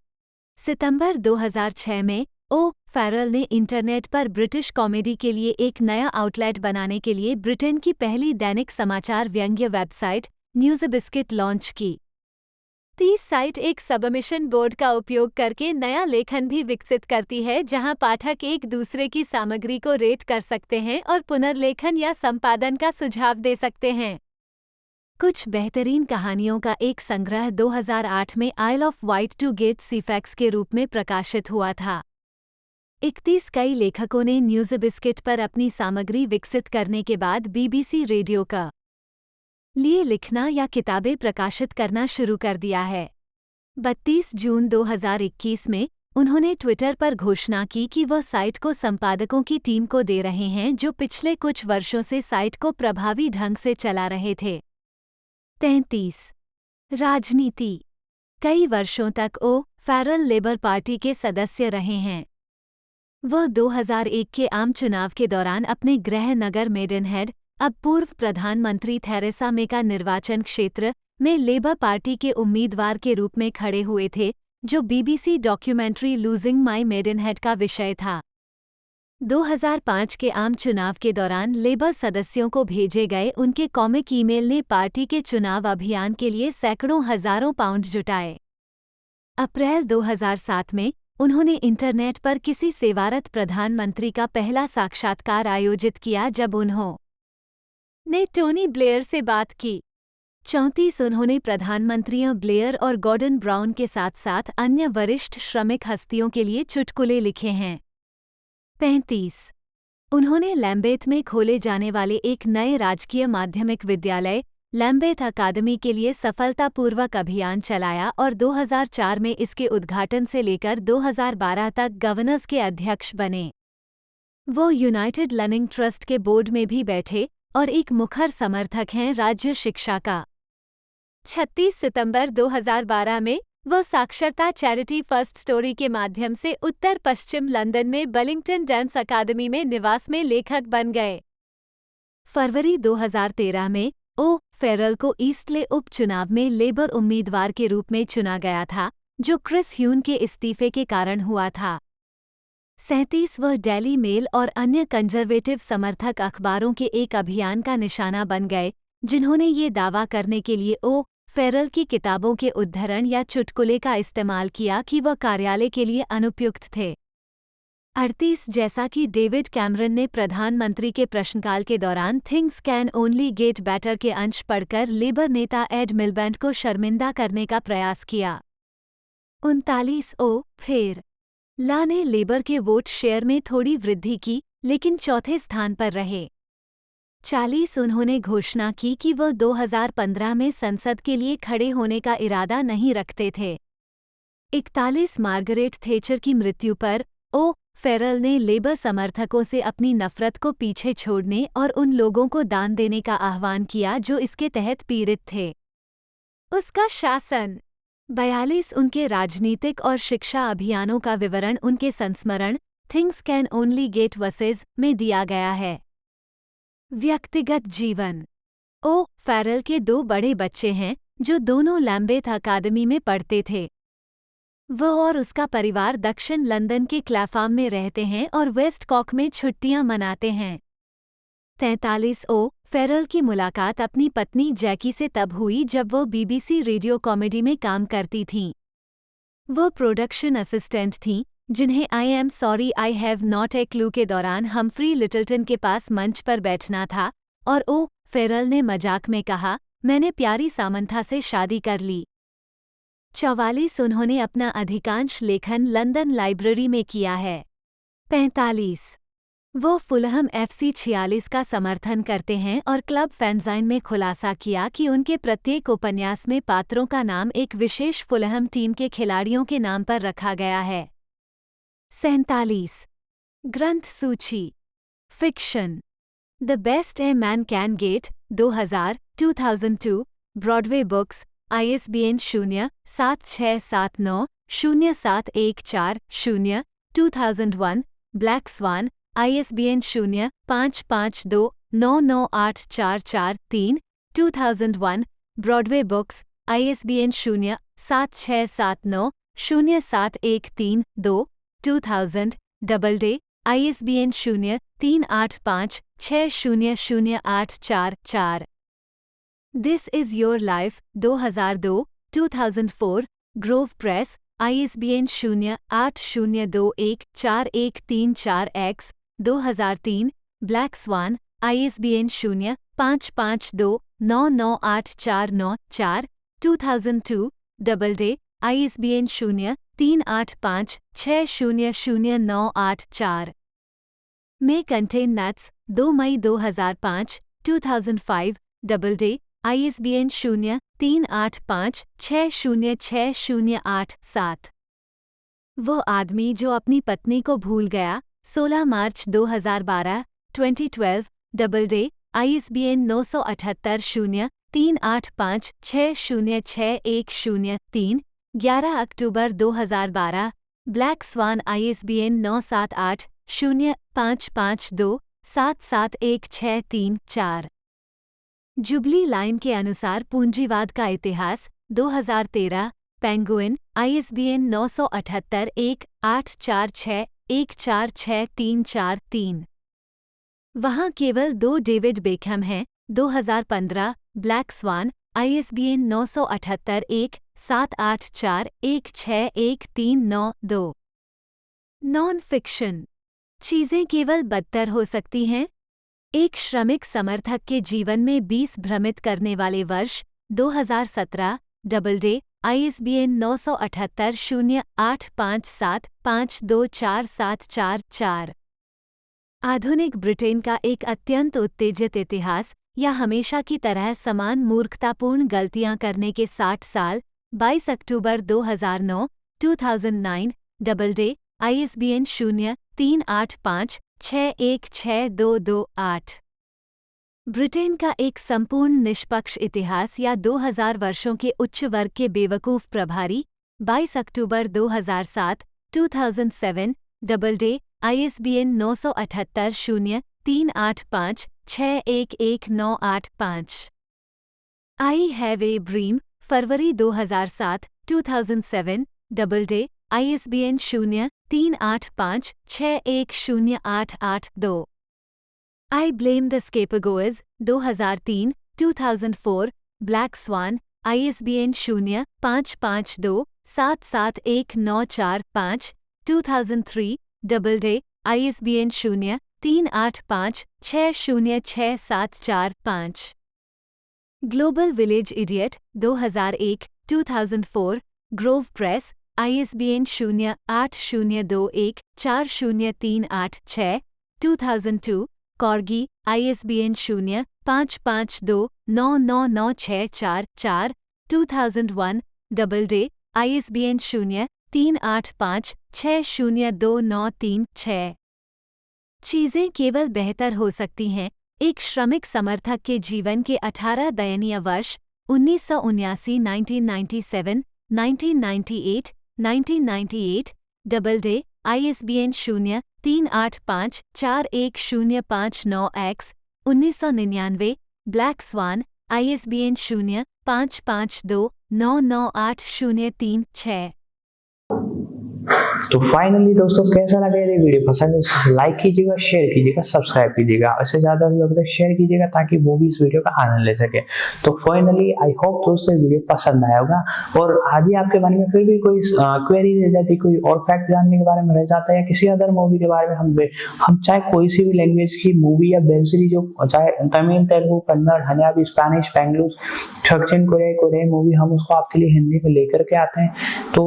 सितंबर 2006 में ओ फेरल ने इंटरनेट पर ब्रिटिश कॉमेडी के लिए एक नया आउटलेट बनाने के लिए ब्रिटेन की पहली दैनिक समाचार व्यंग्य वेबसाइट न्यूज़बिस्किट लॉन्च की। 30 साइट एक सबमिशन बोर्ड का उपयोग करके नया लेखन भी विकसित करती है, जहां पाठक एक दूसरे की सामग्री को रेट कर सकते हैं और पुनर्लेखन या संपादन का सुझाव दे सकते हैं। कुछ बेहतरीन कहानियों का एक संग्रह 2008 में आइल ऑफ वाइट टू गेट सीफैक्स के रूप में प्रकाशित हुआ था। 31 कई लेखकों ने न्यूज़बिस्किट पर अपनी सामग्री विकसित करने के बाद BBC रेडियो का लिए लिखना या किताबें प्रकाशित करना शुरू कर दिया है। 32 जून 2021 में उन्होंने ट्विटर पर घोषणा की कि वह साइट को संपादकों की टीम को दे रहे हैं जो पिछले कुछ वर्षों से साइट को प्रभावी ढंग से चला रहे थे। 33 राजनीति। कई वर्षों तक ओ फेरल लेबर पार्टी के सदस्य रहे हैं। वह 2001 के आम चुनाव के दौरान अपने गृह नगर मेडनहेड, अब पूर्व प्रधानमंत्री थेरेसा मे का निर्वाचन क्षेत्र, में लेबर पार्टी के उम्मीदवार के रूप में खड़े हुए थे, जो BBC डॉक्यूमेंट्री लूजिंग माई मेडनहेड का विषय था। 2005 के आम चुनाव के दौरान लेबर सदस्यों को भेजे गए उनके कॉमिक ईमेल ने पार्टी के चुनाव अभियान के लिए सैकड़ों हजारों पाउंड जुटाए। अप्रैल 2007 में उन्होंने इंटरनेट पर किसी सेवारत प्रधानमंत्री का पहला साक्षात्कार आयोजित किया जब उन्होंने ने टोनी ब्लेयर से बात की। 34 उन्होंने प्रधानमंत्रियों ब्लेयर और गॉर्डन ब्राउन के साथ साथ अन्य वरिष्ठ श्रमिक हस्तियों के लिए चुटकुले लिखे हैं। 35 उन्होंने लैम्बेथ में खोले जाने वाले एक नए राजकीय माध्यमिक विद्यालय लैम्बेथ अकादमी के लिए सफलतापूर्वक अभियान चलाया और 2004 में इसके उद्घाटन से लेकर 2012 तक गवर्नर्स के अध्यक्ष बने। वो यूनाइटेड लर्निंग ट्रस्ट के बोर्ड में भी बैठे और एक मुखर समर्थक हैं राज्य शिक्षा का। 36 सितंबर 2012 में वो साक्षरता चैरिटी फर्स्ट स्टोरी के माध्यम से उत्तर पश्चिम लंदन में बलिंगटन डांस अकादमी में निवास में लेखक बन गए। फरवरी 2013 में ओ फेरल को ईस्टले उपचुनाव में लेबर उम्मीदवार के रूप में चुना गया था, जो क्रिस ह्यून के इस्तीफे के कारण हुआ था। 37 वह डेली मेल और अन्य कंजर्वेटिव समर्थक अखबारों के एक अभियान का निशाना बन गए, जिन्होंने ये दावा करने के लिए ओ फेरल की किताबों के उद्धरण या चुटकुले का इस्तेमाल किया कि वह कार्यालय के लिए अनुपयुक्त थे। 38 जैसा कि डेविड कैमरन ने प्रधानमंत्री के प्रश्नकाल के दौरान things can only get better के अंश पढ़कर लेबर नेता एड मिलबैंड को शर्मिंदा करने का प्रयास किया। 39 ओ फिर ला ने लेबर के वोट शेयर में थोड़ी वृद्धि की, लेकिन चौथे स्थान पर रहे। 40 उन्होंने घोषणा की कि वह 2015 में संसद के लिए खड़े होने का इरादा नहीं रखते थे। 41 मार्गरेट थेचर की मृत्यु पर ओ फेरल ने लेबर समर्थकों से अपनी नफरत को पीछे छोड़ने और उन लोगों को दान देने का आह्वान किया जो इसके तहत पीड़ित थे। उसका शासन 42 उनके राजनीतिक और शिक्षा अभियानों का विवरण उनके संस्मरण things can only get versus में दिया गया है। व्यक्तिगत जीवन ओ फेरल के 2 बड़े बच्चे हैं जो दोनों लैम्बेथ अकादमी में पढ़ते थे। वह और उसका परिवार दक्षिण लंदन के क्लैफार्म में रहते हैं और वेस्ट कॉक में छुट्टियां मनाते हैं। 43 ओ फेरल की मुलाकात अपनी पत्नी जैकी से तब हुई जब वो बीबीसी रेडियो कॉमेडी में काम करती थीं। वो प्रोडक्शन असिस्टेंट थीं, जिन्हें I am sorry I have not a clue के दौरान हम्फ्री लिटिलटन के पास मंच पर बैठना था, और ओ फेरल ने मजाक में कहा, मैंने प्यारी सामंथा से शादी कर ली। 44 उन्होंने अपना अधिकांश लेखन लंदन लाइब्रेरी में किया है। 45 वो फुलहम FC 46 का समर्थन करते हैं और क्लब फैंजाइन में खुलासा किया कि उनके प्रत्येक उपन्यास में पात्रों का नाम एक विशेष फुलहम टीम के खिलाड़ियों के नाम पर रखा गया है। 47 ग्रंथ सूची fiction The best a man can Get 2000 2002 Broadway Books ISBN 076790714 2001 Black swan ISBN 0552998443 2001 Broadway Books ISBN 076790713 2000 Doubleday ISBN 0385600844 This Is Your Life 2002 2004 Grove press ISBN 080214134X 2003 Black swan ISBN 0552998494 2002 Doubleday ISBN 0385600984 May Contain Nuts 2 मई 2005 2005 डबलडे ISBN 0385606087 वो आदमी जो अपनी पत्नी को भूल गया 16 मार्च 2012 2012 डबलडे ISBN 97803856061003 11 अक्टूबर 2012 black swan ISBN 97800552771634 jubilee line के अनुसार पूंजीवाद का इतिहास 2013 पेंगुइन ISBN 97818461463443 वहाँ केवल 2 डेविड बेकहम हैं 2015 black swan ISBN 978178416139 non fiction चीज़ें केवल बदतर हो सकती हैं। एक श्रमिक समर्थक के जीवन में 20 भ्रमित करने वाले वर्ष 2017 डबल डे ISBN 9780857524744। आधुनिक ब्रिटेन का एक अत्यंत उत्तेजित इतिहास या हमेशा की तरह समान मूर्खतापूर्ण गलतियां करने के 60 साल। 22 अक्टूबर 2009 2009 डबल डे ISBN 0385616228। ब्रिटेन का एक संपूर्ण निष्पक्ष इतिहास या 2000 वर्षों के उच्च वर्ग के बेवकूफ प्रभारी। 22 अक्टूबर 2007 2007 Doubleday ISBN 9780385611985। I have a dream फरवरी 2007 2007 Doubleday ISBN 0385610882। I blame the scapegoats 2003 2004 black swan ISBN 0552771945 2003 Doubleday ISBN 0385606745। Global village idiot 2001 2004 Grove press ISBN 0802140386 2002 Corgi ISBN 0552999644 2001 Doubleday ISBN 0385602936। चीजें केवल बेहतर हो सकती हैं। एक श्रमिक समर्थक के जीवन के 18 दयनीय वर्ष 1979 1997 1998 1998 Doubleday ISBN 0385410599X 1999 black स्वान ISBN 0552998036। तो फाइनली दोस्तों कैसा लगा ये वीडियो? पसंद है तो लाइक कीजिएगा, शेयर कीजिएगा, सब्सक्राइब कीजिएगा, इससे ज्यादा लोग तक शेयर कीजिएगा ताकि वो भी इस वीडियो का आनंद ले सके। तो फाइनली आई होप दोस्तों ये वीडियो पसंद आया होगा। और आगे आपके मन में फिर भी कोई क्वेरी रह जाती, कोई और फैक्ट जानने के बारे में रह जाता है, या किसी अदर मूवी के बारे में हम चाहे कोई सी भी लैंग्वेज की मूवी या वेब सीरीज हो, चाहे तमिल, तेलुगु, कन्नड़, हरियाणवी, स्पेनिश, बेंगलुरु, दक्षिण कोरियाई मूवी, हम उसको आपके लिए हिंदी में लेकर के आते हैं। तो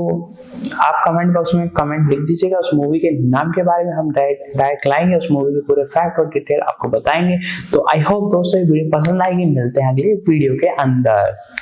आप कमेंट बॉक्स में कमेंट लिख दीजिएगा, उस मूवी के नाम के बारे में हम डायरेक्ट लाएंगे, उस मूवी के पूरे फैक्ट और डिटेल आपको बताएंगे। तो आई होप दोस्तों ये वीडियो पसंद आएगी। मिलते हैं अगली वीडियो के अंदर।